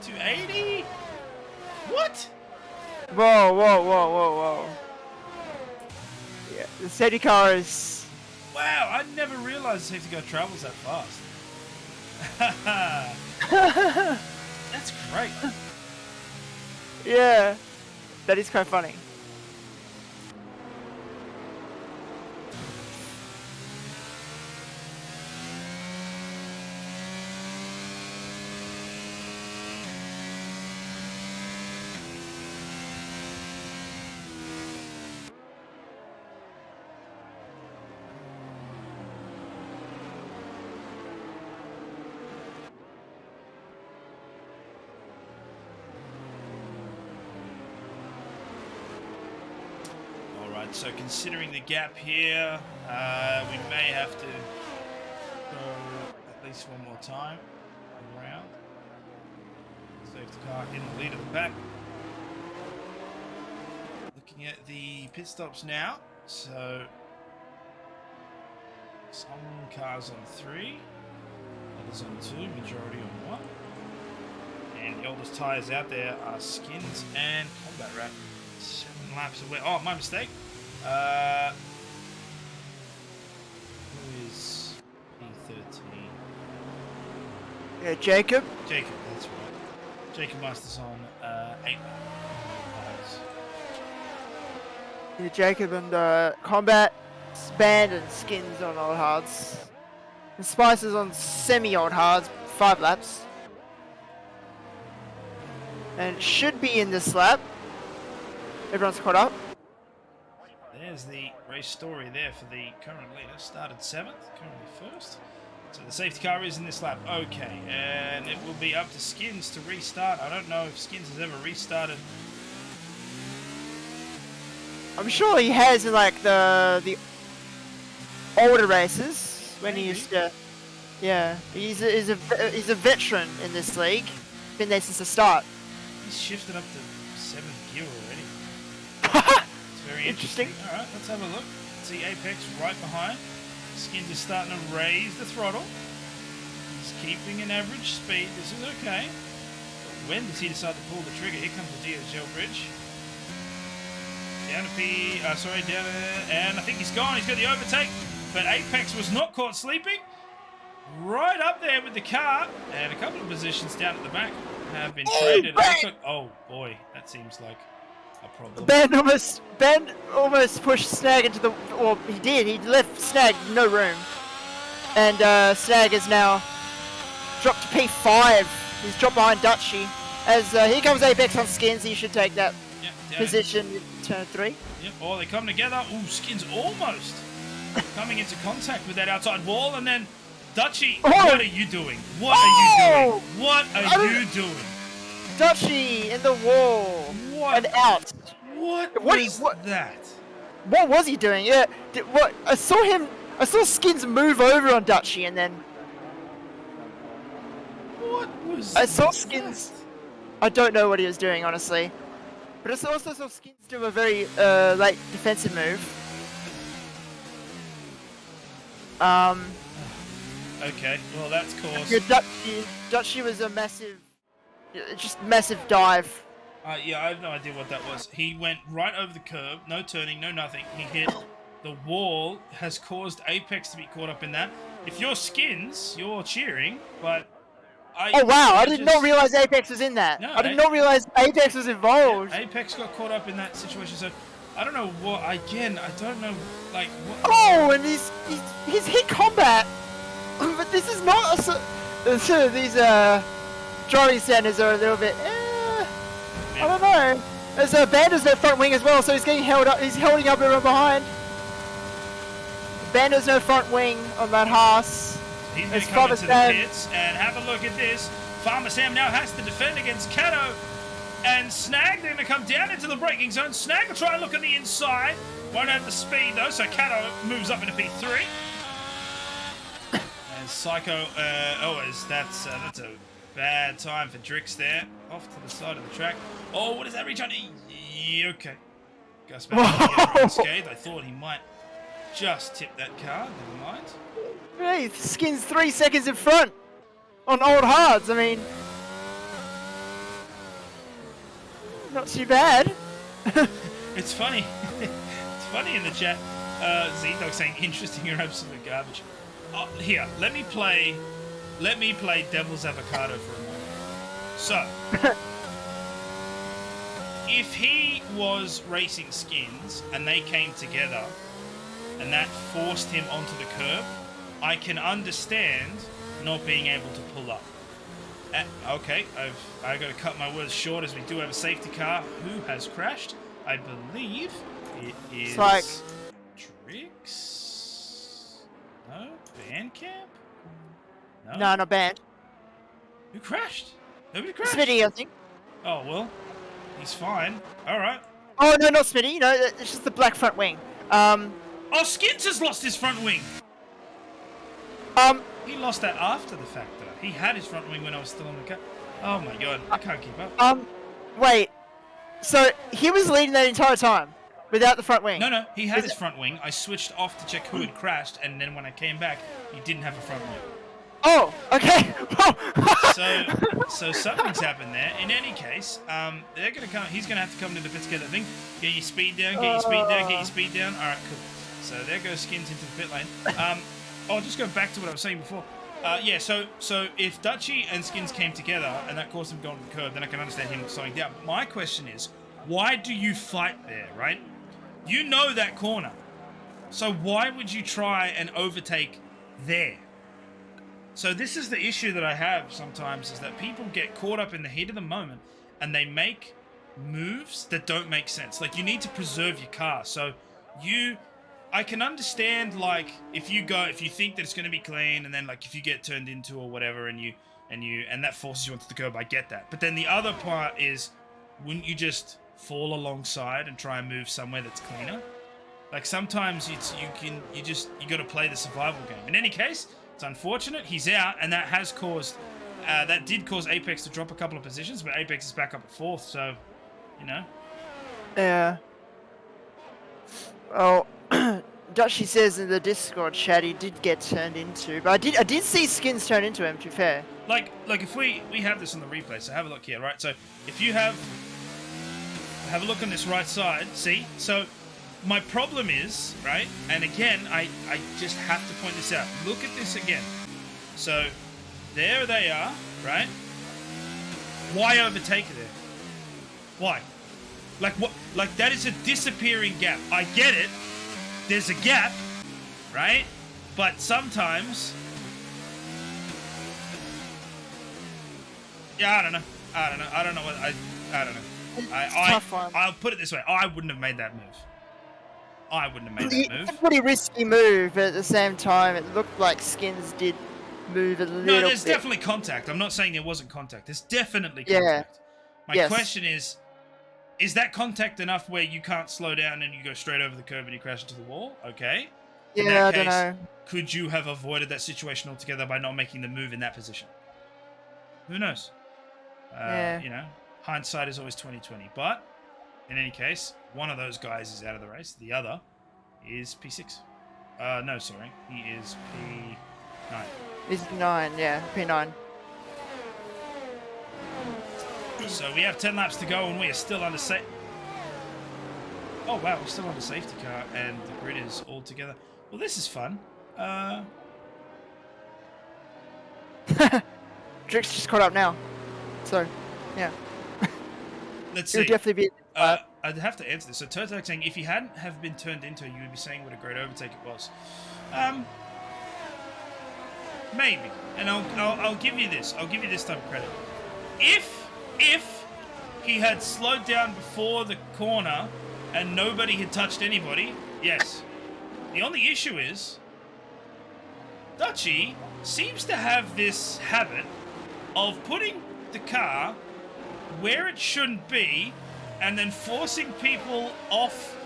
280? What? Whoa. Yeah, the safety car is... Wow, I never realized the safety car travels that fast. That's great. Yeah, that is quite funny. So considering the gap here, we may have to go at least one more time around. Safety car in the lead of the pack. Looking at the pit stops now. So some cars on 3, others on 2, majority on 1. And the oldest tyres out there are Skins and Combat Wrap. 7 laps away. Oh, my mistake. Who is P13? Yeah, Jacob. Jacob, that's right. Jacob Masters on 8 laps. Yeah, Jacob and Combat, Band and Skins on old hards. And Spices on semi-old hards, 5 laps. And it should be in this lap. Everyone's caught up. There's the race story there for the current leader. Started 7th, currently 1st. So the safety car is in this lap. Okay, and it will be up to Skins to restart. I don't know if Skins has ever restarted. I'm sure he has in like the older races when he used to. Yeah, he's a veteran in this league. Been there since the start. He's shifted up to 7th gear already. Very interesting. Alright, let's have a look. See Apex right behind. Skins is starting to raise the throttle. He's keeping an average speed. This is okay. But when does he decide to pull the trigger? Here comes the DSL bridge. Down to down and I think he's gone. He's got the overtake. But Apex was not caught sleeping. Right up there with the car. And a couple of positions down at the back have been traded. Oh boy, that seems like a problem. Ben almost pushed Snag into the... Well, he did. He left Snag no room. And Snag is now dropped to P5. He's dropped behind Dutchy. As here comes Apex on Skins. He should take that position in turn 3. Yep. Oh, they come together. Ooh, Skins almost coming into contact with that outside wall. And then Dutchy, what are you doing? What are you doing? What are you doing? Dutchy in the wall. What? And out. What that? What was he doing? Yeah. What? I saw Skins move over on Dutchy and then. What was? I saw Skins. That? I don't know what he was doing, honestly. But I also saw Skins do a very late defensive move. Okay. Well, that's caused. Dutchy was a massive, just massive dive Yeah, I have no idea what that was. He went right over the curb, no turning, no nothing. He hit the wall, has caused Apex to be caught up in that. If you're Skins, you're cheering, but Oh wow! I did just not realize Apex was in that. No, I did not realize Apex was yeah, involved. Apex got caught up in that situation. So I don't know what. Again, I don't know. Like what? Oh, and he's hit combat. But this is not a, these driving standards are a little bit. I don't know. There's a Bander's no front wing as well, so he's getting held up. He's holding up everyone behind. Bander's no front wing on that Haas. He's going to come into the pits and have a look at this. Farmer Sam now has to defend against Cato. And Snag, they're going to come down into the braking zone. Snag will try and look on the inside. Won't have the speed though, so Cato moves up into P3. And Psycho, that's a bad time for Drix there. Off to the side of the track. Oh, what is that reach on? Okay. Gus back unscathed. I thought he might just tip that car. Never mind. Hey, Skin's 3 seconds in front on old hards. I mean, not too bad. It's funny. It's funny in the chat. Z-Dog saying interesting or absolute garbage. Here, let me play Devil's Avocado for a moment. So, if he was racing Skins and they came together and that forced him onto the curb, I can understand not being able to pull up. Okay, I've got to cut my words short as we do have a safety car who has crashed. I believe it is It's like Drix. No, Bandcamp. no, not bad. Who crashed? Nobody crashed. Smitty, I think. Oh well, he's fine. All right. Oh no, not Smitty. No, it's just the black front wing. Oh, Skins has lost his front wing. He lost that after the fact, though. He had his front wing when I was still on the car. Oh my god, I can't keep up. Wait. So he was leading that entire time without the front wing. No, he had his front wing. I switched off to check who had crashed, and then when I came back, he didn't have a front wing. Oh, okay. So something's happened there. In any case, they're gonna come. He's gonna have to come to the pits together. I think. Get your speed down. Get your speed down. Get your speed down. All right, cool. So there goes Skins into the pit lane. I'll just go back to what I was saying before. Yeah, so if Dutchy and Skins came together and that caused him going to the curb, then I can understand him slowing down. But my question is, why do you fight there, right? You know that corner. So why would you try and overtake there? So this is the issue that I have sometimes, is that people get caught up in the heat of the moment and they make moves that don't make sense. Like, you need to preserve your car. So I can understand, like, if you think that it's going to be clean, and then, like, if you get turned into or whatever, and that forces you onto the curb, I get that. But then the other part is, wouldn't you just fall alongside and try and move somewhere that's cleaner? Like, sometimes you got to play the survival game. In any case, it's unfortunate he's out, and that has caused that did cause Apex to drop a couple of positions, but Apex is back up at 4th, so you know. Yeah. Oh. Dutchy says in the Discord chat he did get turned into, but I did see Skins turn into him, to be fair. Like if we have this on the replay, so have a look here, right? So if you have a look on this right side, see? So my problem is, right? And again, I just have to point this out. Look at this again. So there they are, right? Why overtake there? Why? Like what? Like that is a disappearing gap. I get it. There's a gap, right? But sometimes, yeah, I don't know. I don't know. I'll put it this way. I wouldn't have made that move. It's a pretty risky move, but at the same time, it looked like Skins did move a little bit. No, there's definitely contact. I'm not saying there wasn't contact. There's definitely contact. My question is that contact enough where you can't slow down and you go straight over the curb and you crash into the wall? Okay. Yeah, I don't know. Could you have avoided that situation altogether by not making the move in that position? Who knows? You know, hindsight is always 20/20. But in any case, one of those guys is out of the race. The other is P6. No, sorry. He is P9. He's 9, yeah, P9. So we have 10 laps to go, and we are still under Oh wow, we're still under safety car, and the grid is all together. Well, this is fun. Drix just caught up now. So, yeah. Let's It would see. definitely be. I'd have to answer this. So Turtok saying, if you hadn't have been turned into, you would be saying what a great overtake it was. Maybe. And I'll give you this. I'll give you this type of credit. If he had slowed down before the corner and nobody had touched anybody, yes. The only issue is Dutchy seems to have this habit of putting the car where it shouldn't be and then forcing people off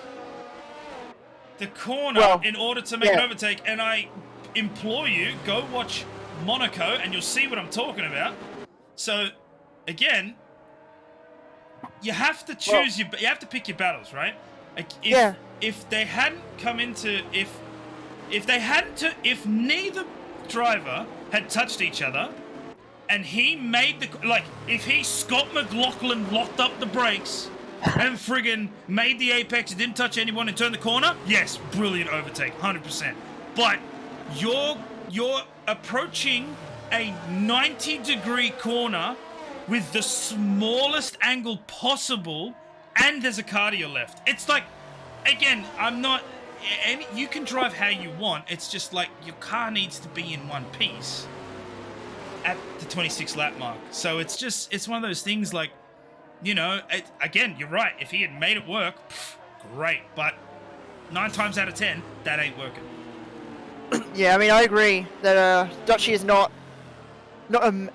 the corner in order to make an overtake. And I implore you, go watch Monaco and you'll see what I'm talking about. So, again, you have to choose you have to pick your battles, right? Like if they hadn't come into if neither driver had touched each other and he made if he Scott McLaughlin locked up the brakes and friggin' made the apex, didn't touch anyone and turned the corner, yes, brilliant overtake, 100%. But you're approaching a 90-degree corner with the smallest angle possible, and there's a car to your left. It's like, again, you can drive how you want. It's just like your car needs to be in one piece at the 26 lap mark. So it's one of those things like, again, you're right. If he had made it work, great. But 9 times out of 10, that ain't working. Yeah, I mean, I agree that Dutchy is not the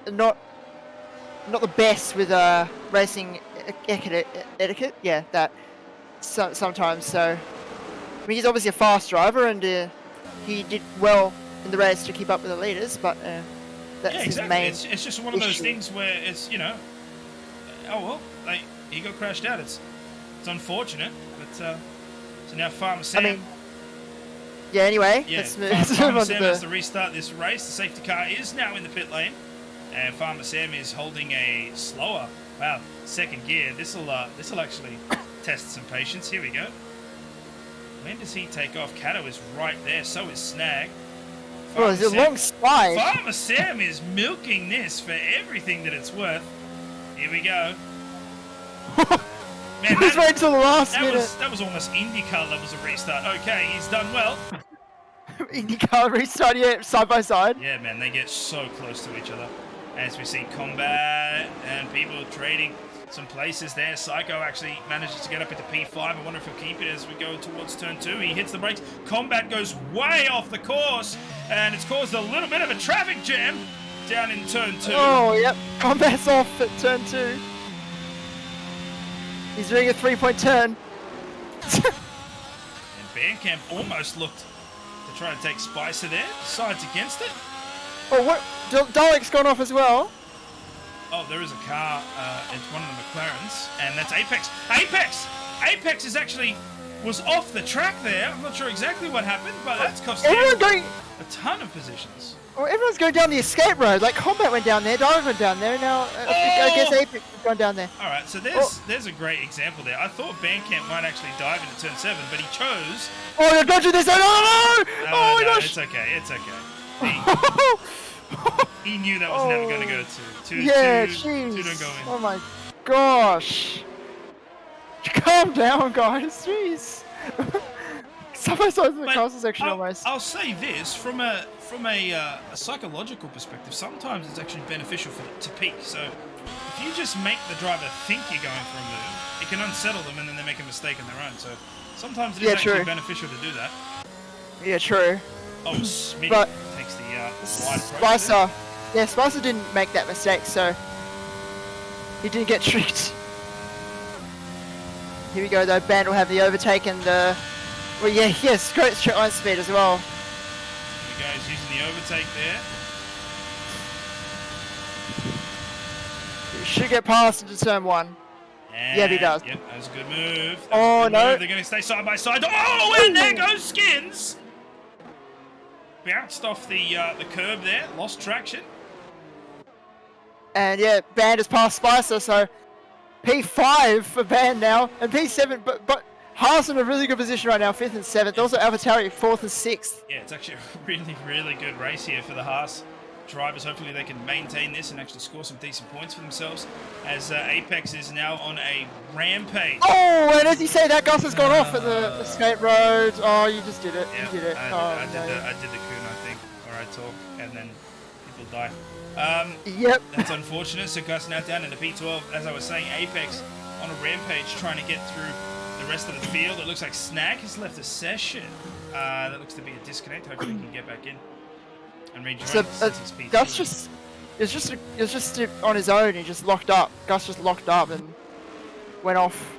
best with racing etiquette. Yeah, that sometimes. So, I mean, he's obviously a fast driver, and he did well in the race to keep up with the leaders. But that's his main. It's just one of those things where it's he got crashed out. It's unfortunate, but so now Farmer Sam. I mean, yeah. Anyway, let's move Farmer on Sam to has to restart this race. The safety car is now in the pit lane, and Farmer Sam is holding a slower, second gear. This will actually test some patience. Here we go. When does he take off? Cato is right there. So is Snag. There's a long slide. Farmer Sam is milking this for everything that it's worth. Here we go. Man, Let's wait till the last minute. That was almost IndyCar levels of restart. Okay, he's done well. IndyCar restart, yeah, side by side. Yeah, man, they get so close to each other. As we see combat and people trading some places there. Psycho actually manages to get up into P5. I wonder if he'll keep it as we go towards turn 2. He hits the brakes. Combat goes way off the course, and it's caused a little bit of a traffic jam down in turn 2. Oh, yep. Combat's off at turn 2. He's doing a 3-point turn. And Bandcamp almost looked to try to take Spicer there. Decides against it. Oh, what? Dalek's gone off as well. Oh, there is a car. It's one of the McLarens, and that's Apex. Apex was off the track there. I'm not sure exactly what happened, but that's cost him a ton of positions. Well, everyone's going down the escape road. Like, Combat went down there, Dalek went down there, now I guess Apex has gone down there. All right, so there's a great example there. I thought Bandcamp might actually dive into turn 7, but he chose... Oh, they're dodging this! Oh, no! Oh, my gosh! It's okay. He knew that was never going to go to. Two don't go in. Oh my gosh. Calm down, guys. Jeez. Side by side in the castle section almost. I'll say this, from a psychological perspective, sometimes it's actually beneficial to peak. So if you just make the driver think you're going for a move, it can unsettle them and then they make a mistake on their own. So sometimes it is actually beneficial to do that. Yeah, true. Oh, Smitty takes the wide approach. Spicer. Yeah, Spicer didn't make that mistake, so he didn't get tricked. Here we go, though. Band will have the overtake and yes, great straight line speed as well. Here he goes, using the overtake there. He should get past into turn 1. And, yeah, he does. Yep, that was a good move. No. They're going to stay side by side. Oh, and there goes Skins! Bounced off the curb there, lost traction. And yeah, Band has passed Spicer, so P5 for Band now, and P7, but Haas in a really good position right now, 5th and 7th. Also AlphaTauri, 4th and 6th. Yeah, it's actually a really, really good race here for the Haas drivers. Hopefully they can maintain this and actually score some decent points for themselves, as Apex is now on a rampage. Oh, and as you say, that Gus has gone off at the escape road. Oh, you just did it. Yeah, you did it. I did the Kun, I think, or I talk, and then people die. Yep. That's unfortunate. So Gus now down in the P12. As I was saying, Apex on a rampage trying to get through the rest of the field. It looks like Snag has left the session. That looks to be a disconnect. Hopefully he can get back in and rejoin since he's P3. Gus it's just on his own. He just locked up. Gus just locked up and went off.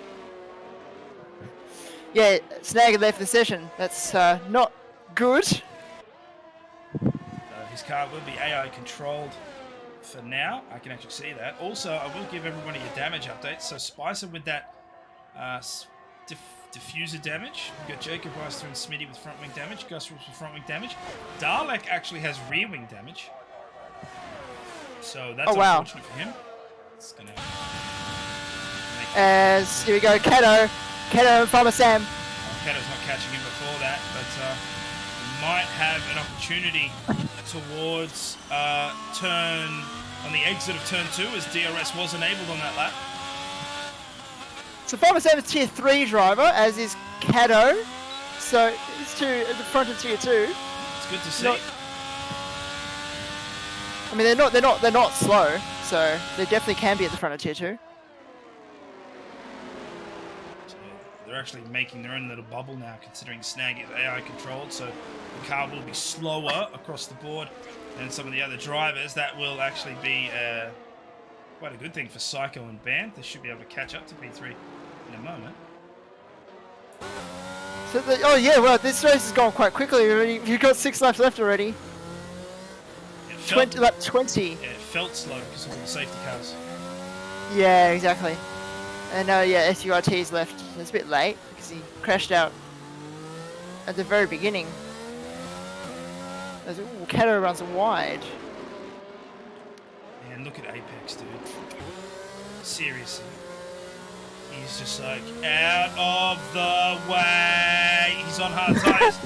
Yeah, Snag had left the session. That's not good. His car will be AI controlled for now. I can actually see that. Also, I will give everybody a damage update. So Spicer with that diffuser damage. We've got Jacob Reister and Smitty with front wing damage. Gus Rules with front wing damage. Dalek actually has rear wing damage. So that's unfortunate for him. It's gonna as here we go, Kato and Farmer Sam. Kato's not catching him before that, but he might have an opportunity towards turn on the exit of turn 2, as DRS was enabled on that lap. So Farmer Sam is tier 3 driver, as is Kato. So it's at the front of tier 2. It's good to see. I mean, they're not slow, so they definitely can be at the front of tier 2. They're actually making their own little bubble now, considering Snag is AI controlled, so the car will be slower across the board than some of the other drivers. That will actually be quite a good thing for Psycho and Band. They should be able to catch up to P3 in a moment. So this race has gone quite quickly already. You've got 6 laps left already. 20. Yeah, it felt slow because of all the safety cars. Yeah, exactly. And SURT's left. It's a bit late because he crashed out at the very beginning. Kato runs wide. Man, look at Apex, dude. Seriously. He's just like, out of the way. He's on hard tires.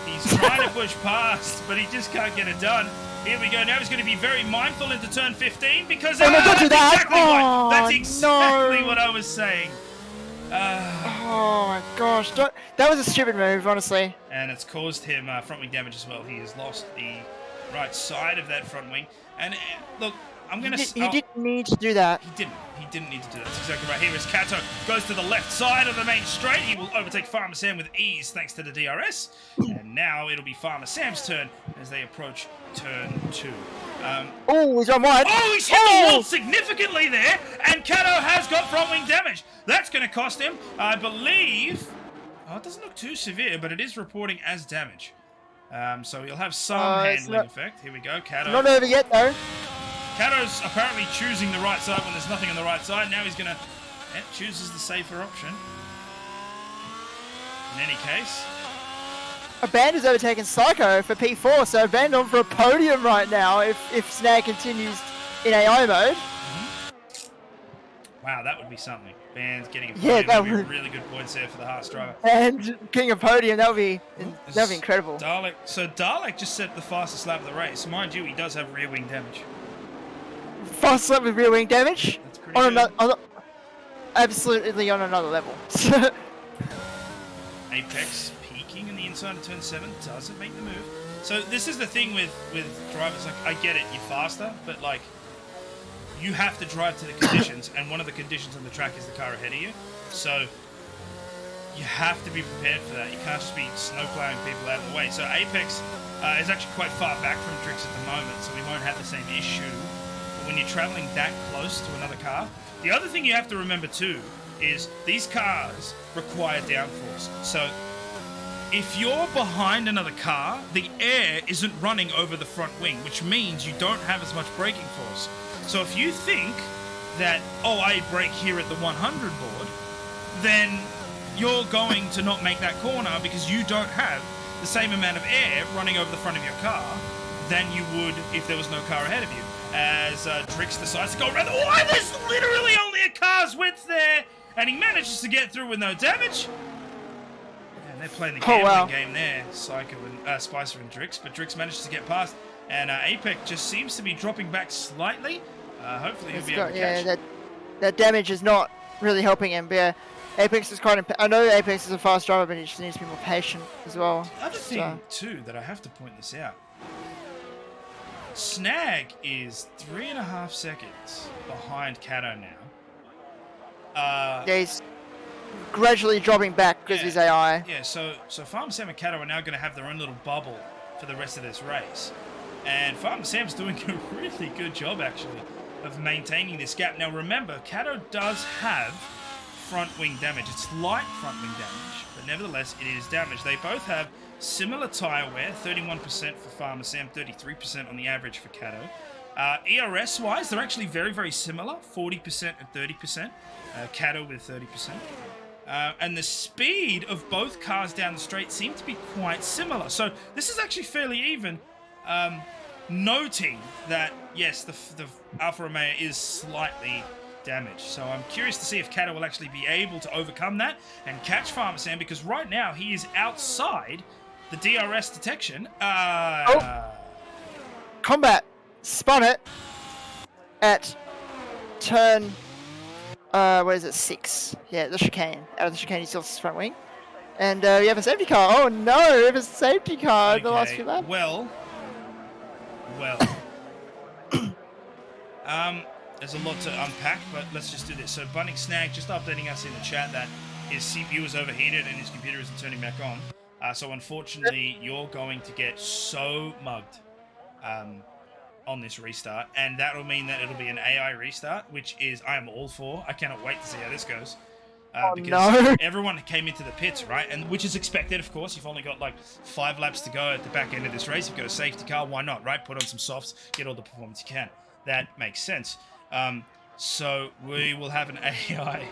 He's trying to push past, but he just can't get it done. Here we go. Now he's going to be very mindful into turn 15 because don't do that. That's exactly what I was saying. Oh my gosh, that was a stupid move, honestly. And it's caused him front wing damage as well. He has lost the right side of that front wing. And look, I'm going to... He didn't need to do that. He didn't need to do that. That's exactly right. Here is Kato. Goes to the left side of the main straight. He will overtake Farmer Sam with ease thanks to the DRS. And now it'll be Farmer Sam's turn as they approach turn 2. He's on wide. Oh, he's hit the wall significantly there. And Kato has got front wing damage. That's going to cost him, I believe... Oh, it doesn't look too severe, but it is reporting as damage. So he'll have some handling effect. Here we go, Kato. Not over yet, though. Kato's apparently choosing the right side when there's nothing on the right side. Now he's going to... chooses the safer option. In any case... A Band has overtaken Psycho for P4, so Band on for a podium right now if Snag continues in AI mode. Wow, that would be something. Band's getting a podium. That would be really good points there for the Haas driver. And getting a podium, that would be incredible. Dalek just set the fastest lap of the race. Mind you, he does have rear wing damage. Fastest lap with rear wing damage? That's pretty good. Absolutely on another level. Apex peaking in the inside of turn 7 doesn't make the move. So this is the thing with drivers. Like, I get it, you're faster, but like, you have to drive to the conditions, and one of the conditions on the track is the car ahead of you. So you have to be prepared for that. You can't just be snowplowing people out of the way. So Apex is actually quite far back from Trix at the moment, so we won't have the same issue. But when you're traveling that close to another car, the other thing you have to remember too is these cars require downforce. So if you're behind another car, the air isn't running over the front wing, which means you don't have as much braking force. So if you think that, I brake here at the 100 board, then you're going to not make that corner because you don't have the same amount of air running over the front of your car than you would if there was no car ahead of you. as Drix decides to go around. Oh, there's literally only a car's width there, and he manages to get through with no damage. And they're playing the gambling game there, Psycho and Spicer and Drix, but Drix manages to get past, and Apex just seems to be dropping back slightly. Hopefully he'll be able to catch. Yeah, that damage is not really helping him. But yeah, Apex is quite. I know Apex is a fast driver, but he just needs to be more patient as well. The other thing too that I have to point this out. Snag is 3.5 seconds behind Kato now. Yeah, he's gradually dropping back because of his AI. Yeah, so Farmer Sam and Kato are now going to have their own little bubble for the rest of this race. And Farmer Sam's doing a really good job, actually, of maintaining this gap. Now, remember, Kato does have front wing damage. It's light front wing damage, but nevertheless, it is damage. They both have similar tyre wear, 31% for Farmer Sam, 33% on the average for Kato. ERS-wise, they're actually very, very similar, 40% and 30%. Kato with 30%. And the speed of both cars down the straight seem to be quite similar. So this is actually fairly even. Noting that, yes, the Alfa Romeo is slightly damaged. So I'm curious to see if Kato will actually be able to overcome that and catch Farmer Sam, because right now he is outside the DRS detection. Combat spun it at turn, what is it, 6? Yeah, the chicane. Out of the chicane, he still has his front wing. And we have a safety car. Oh no, we have a safety car in the last few laps. Well. There's a lot to unpack, but let's just do this. So Bunning Snag just updating us in the chat that his CPU is overheated and his computer isn't turning back on. So unfortunately, you're going to get so mugged on this restart, and that will mean that it'll be an AI restart, which is I am all for. I cannot wait to see how this goes. Because everyone came into the pits, right? And which is expected, of course. You've only got like 5 laps to go at the back end of this race. You've got a safety car. Why not, right? Put on some softs, get all the performance you can. That makes sense. So we will have an AI.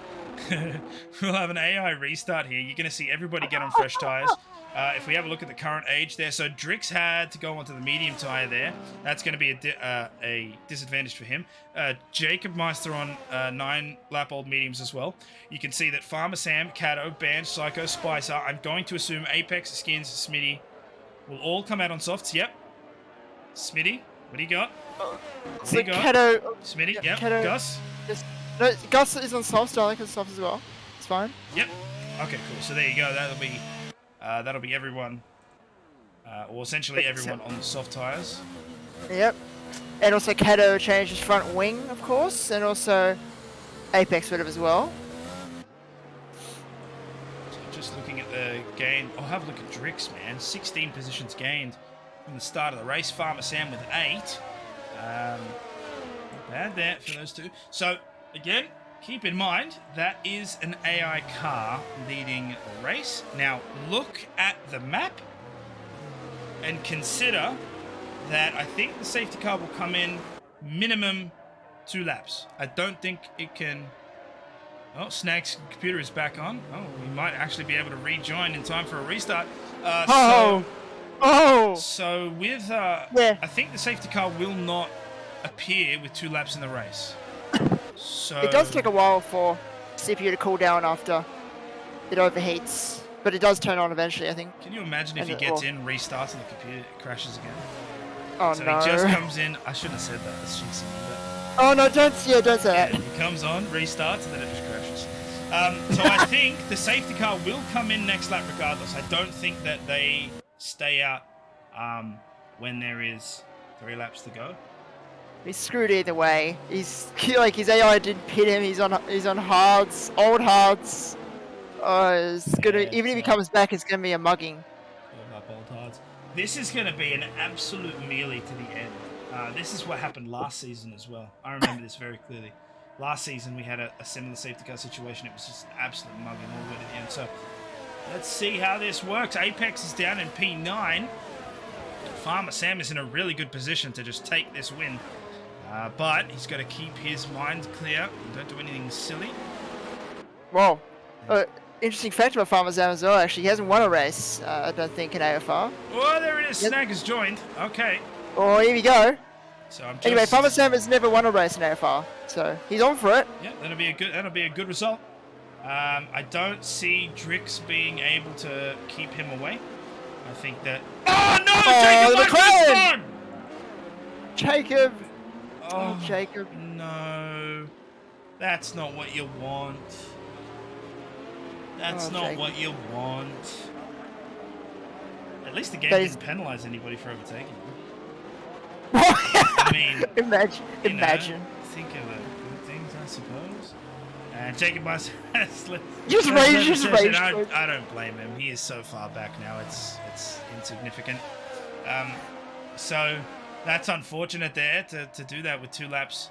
We'll have an AI restart here. You're going to see everybody get on fresh tires. If we have a look at the current age there, so Drix had to go onto the medium tire there. That's going to be a disadvantage for him. Jacob Meister on 9-lap-old mediums as well. You can see that Farmer Sam, Kato, Band, Psycho, Spicer, I'm going to assume Apex, Skins, Smitty will all come out on softs. Yep. Smitty, what do you got? What do you got? Kato, Smitty, yep. Kato, Gus? No, Gus is on softs, I like his softs as well. It's fine. Yep. Okay, cool. So there you go. That'll be everyone, or essentially everyone on the soft tires. Yep. And also Kato changed his front wing, of course, and also Apex would have as well. So just looking at the gain, I'll have a look at Drix, man. 16 positions gained from the start of the race. Farmer Sam with 8. Not bad there for those two. So again, keep in mind, that is an AI car leading the race. Now, look at the map and consider that I think the safety car will come in minimum 2 laps. I don't think it can... Oh, Snag's computer is back on. Oh, we might actually be able to rejoin in time for a restart. So with... yeah. I think the safety car will not appear with 2 laps in the race. So it does take a while for CPU to cool down after it overheats, but it does turn on eventually, I think. Can you imagine if he gets in, restarts, and the computer crashes again? Oh so no! He just comes in. I shouldn't have said that. That's cheesy. But oh no! Don't say that. He comes on, restarts, and then it just crashes. So I think the safety car will come in next lap regardless. I don't think that they stay out when there is 3 laps to go. He's screwed either way. He's like his AI didn't pit him. He's on hards, old hards. Oh, it's gonna even if he comes back, it's gonna be a mugging. Old hards. This is gonna be an absolute melee to the end. This is what happened last season as well. I remember this very clearly. Last season we had a similar safety car situation. It was just an absolute mugging all the way to the end. So let's see how this works. Apex is down in P9. Farmer Sam is in a really good position to just take this win. But he's got to keep his mind clear. Don't do anything silly. Well, interesting fact about Farmer Sam as well, actually. He hasn't won a race, I don't think, in AFR. Oh, there it is. Snag has joined. Okay. Oh, here we go. So I'm just... Anyway, Farmer Sam has never won a race in AFR, so he's on for it. Yeah, that'll be a good result. I don't see Drix being able to keep him away. I think that... Oh, no! Jacob McLaren! Jacob! Jacob! Oh, Jacob. No. That's not what you want. That's not Jacob. what you want. At least the game didn't penalise anybody for overtaking him. I mean... Imagine. Think of the good things, I suppose. And Jacob must just rage. I don't blame him. He is so far back now. It's insignificant. So that's unfortunate there to do that with 2 laps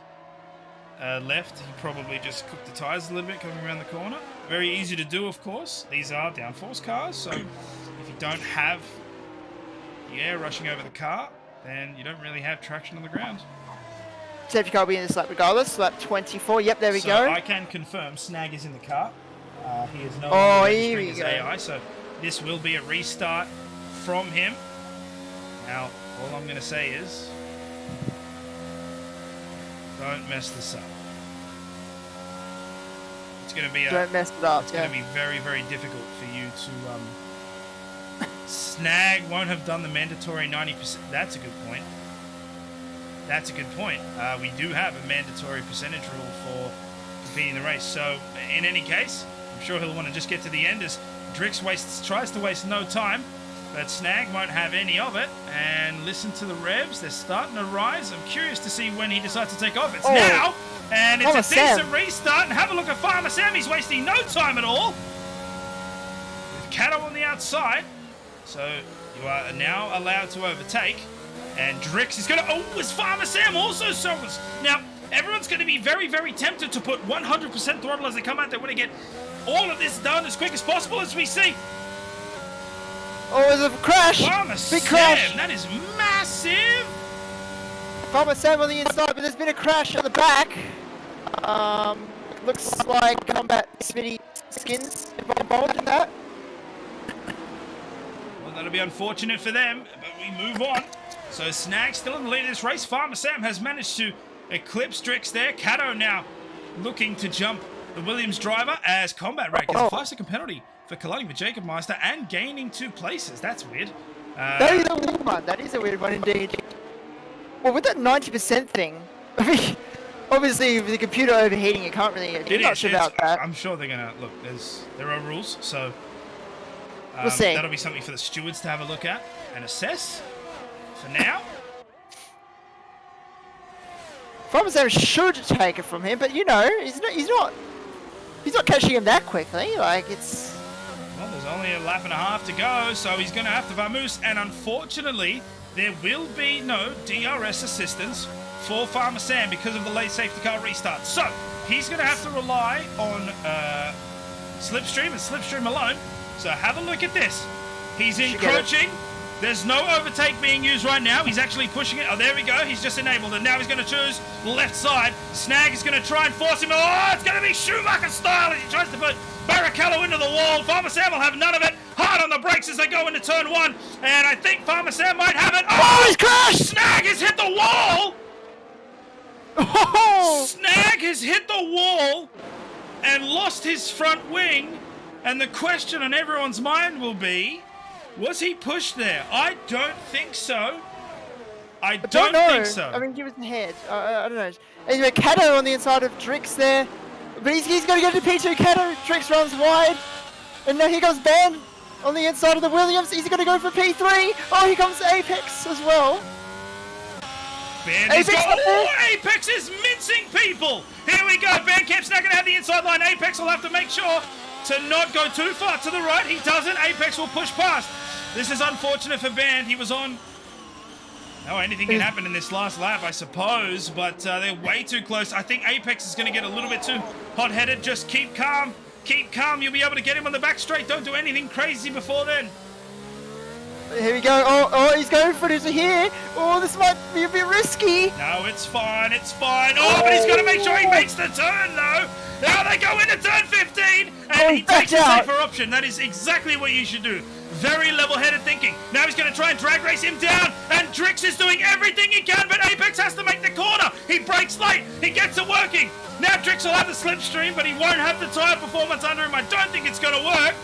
left. He probably just cooked the tyres a little bit coming around the corner. Very easy to do, of course. These are downforce cars, so if you don't have the air rushing over the car, then you don't really have traction on the ground. Safety car will be in this lap regardless. Lap 24. Yep, there we go. I can confirm Snag is in the car. He is no Oh, longer here registering we as go. AI, so this will be a restart from him. Now, all I'm going to say is, don't mess this up. It's going to be Don't mess it up. It's going to be very, very difficult for you to. Snag won't have done the mandatory 90%. That's a good point. That's a good point. We do have a mandatory percentage rule for competing in the race. So, in any case, I'm sure he'll want to just get to the end as Drix tries to waste no time. But Snag won't have any of it. And listen to the revs. They're starting to rise. I'm curious to see when he decides to take off. It's now. And it's a decent restart. And have a look at Farmer Sam. He's wasting no time at all. With Cato on the outside. So you are now allowed to overtake. And Drix is going to... Oh, is Farmer Sam also struggles? Now, everyone's going to be very, very tempted to put 100% throttle as they come out. They want to get all of this done as quick as possible, as we see. Oh, there's a crash! Big crash! That is massive! Farmer Sam on the inside, but there's been a crash at the back. Looks like Combat Smitty Skins involved in that. Well, that'll be unfortunate for them, but we move on. So Snag still in the lead of this race. Farmer Sam has managed to eclipse Drix there. Cato now looking to jump the Williams driver as Combat Rack gets a 5-second penalty for colliding with Jacob Meister and gaining 2 places. That's weird. That is a weird one. That is a weird one indeed. Well, with that 90% thing, I mean, obviously with the computer overheating, you can't really do much about that. I'm sure they're gonna look. There are rules, so we'll see. That'll be something for the stewards to have a look at and assess. For now, Farmer Sam should take it from him, but you know, he's not catching him that quickly. Like it's. Well, there's only a lap and a half to go, so he's going to have to vamoose, and unfortunately, there will be no DRS assistance for Farmer Sam because of the late safety car restart. So he's going to have to rely on Slipstream and Slipstream alone. So have a look at this. He's encroaching. There's no overtake being used right now. He's actually pushing it. Oh, there we go. He's just enabled it. Now he's going to choose left side. Snag is going to try and force him. Oh, it's going to be Schumacher style as he tries to put Barrichello into the wall. Farmer Sam will have none of it. Hard on the brakes as they go into turn 1. And I think Farmer Sam might have it. Oh, he's crashed! Snag has hit the wall! Oh! Snag has hit the wall and lost his front wing. And the question on everyone's mind will be, was he pushed there? I don't think so. I don't think so. I mean, give us the head. I don't know. Anyway, Cato on the inside of Drix there. But he's going to get to P2. Cato, Drix runs wide. And now here comes Ben on the inside of the Williams. He's going to go for P3. Oh, here comes Apex as well. Ben Apex is mincing people. Here we go. Bandcamp's now going to have the inside line. Apex will have to make sure to not go too far to the right. He doesn't. Apex will push past. This is unfortunate for Band. He was on... Oh, anything can happen in this last lap, I suppose, but they're way too close. I think Apex is going to get a little bit too hot-headed. Just keep calm. Keep calm. You'll be able to get him on the back straight. Don't do anything crazy before then. Here we go. Oh, he's going for it here. Oh, this might be a bit risky. No, it's fine. It's fine. Oh, but he's got to make sure he makes the turn, though. Now they go into turn 15, and he takes a safer option. That is exactly what you should do. Very level-headed thinking. Now he's going to try and drag race him down, and Drix is doing everything he can, but Apex has to make the corner. He brakes late. He gets it working. Now Drix will have the slipstream, but he won't have the tyre performance under him. I don't think it's going to work.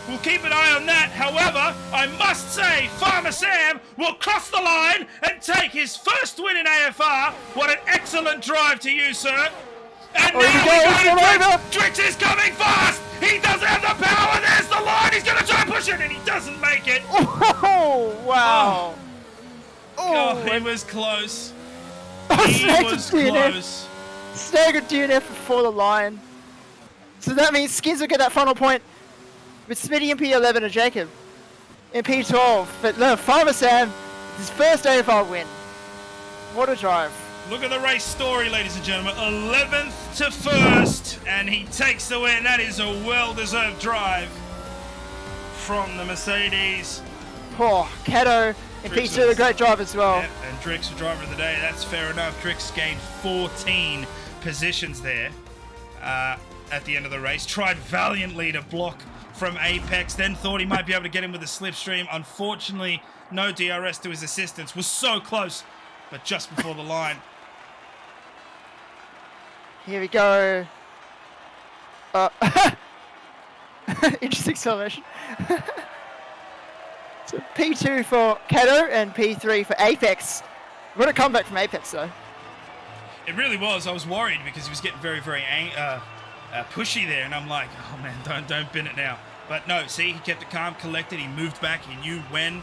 We'll keep an eye on that. However, I must say, Farmer Sam will cross the line and take his first win in AFR. What an excellent drive to you, sir. And now we go to Drix is coming fast. He doesn't have the power. There's the line. He's going to try and push it, and he doesn't make it. Oh, wow. Oh, he was close. He was close. Staggered DNF before the line. So that means Skins will get that final point with Smitty in P11 and Jacob in P12. But no, Farmer Sam, his first AFR win. What a drive. Look at the race story, ladies and gentlemen. 11th to 1st, and he takes the win. That is a well-deserved drive from the Mercedes. Oh, Cato in P2, a great drive as well. Yep, and Drix, the driver of the day. That's fair enough. Drix gained 14 positions there at the end of the race. Tried valiantly to block from Apex, then thought he might be able to get him with a slipstream. Unfortunately, no DRS to his assistance. Was so close, but just before the line. Here we go. Interesting celebration. So P2 for Kato and P3 for Apex. What a comeback from Apex, though. It really was. I was worried because he was getting very, very pushy there, and I'm like, oh man, don't bin it now. But no, see, he kept it calm, collected. He moved back. He knew when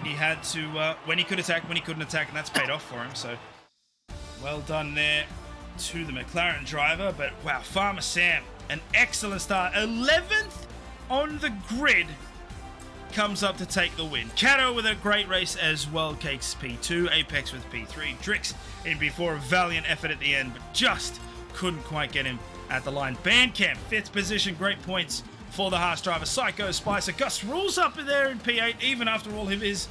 he had to, when he could attack, when he couldn't attack, and that's paid off for him. So well done there to the McLaren driver. But wow, Farmer Sam, an excellent start. 11th on the grid, comes up to take the win. Kato with a great race as well, takes P2. Apex with P3. Drix in P4, a valiant effort at the end, but just couldn't quite get him at the line. Bandcamp, 5th position, great points for the Haas driver. Psycho Spicer. Gus Rules up there in P8, even after all of his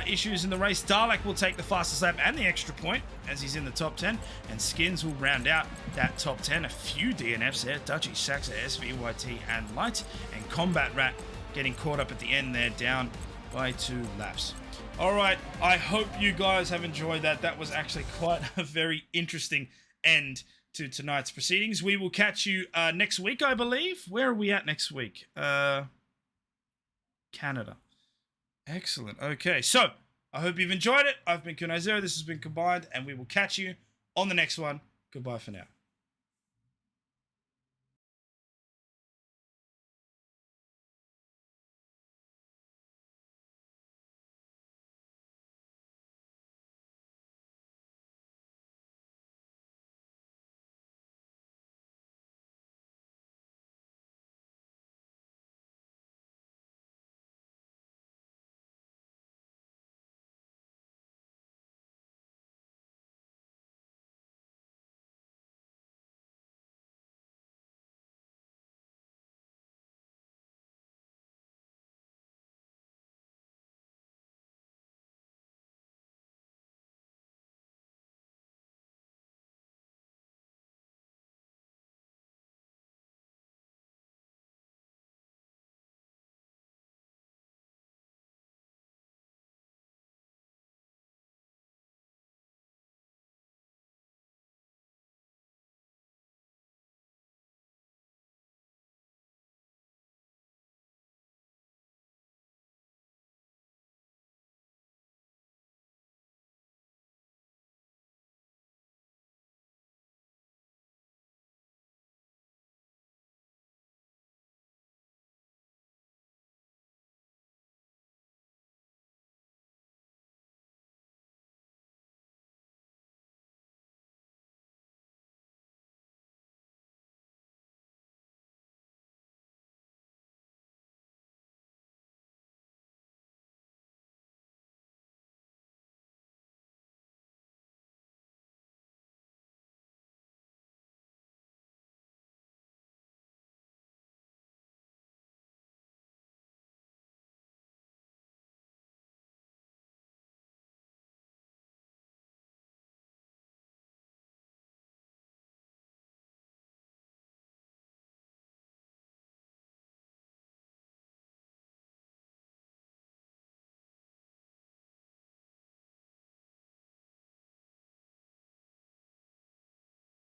issues in the race. Dalek will take the fastest lap and the extra point as he's in the top 10. And Skins will round out that top 10. A few DNFs there. Dutchy, Saxa, SVYT, and Light. And Combat Rat getting caught up at the end there, down by 2 laps. All right, I hope you guys have enjoyed that. That was actually quite a very interesting end to tonight's proceedings. We will catch you next week, I believe. Where are we at next week? Canada. Excellent. Okay, so I hope you've enjoyed it. I've been Kunai Zero. This has been Combined, and we will catch you on the next one. Goodbye for now.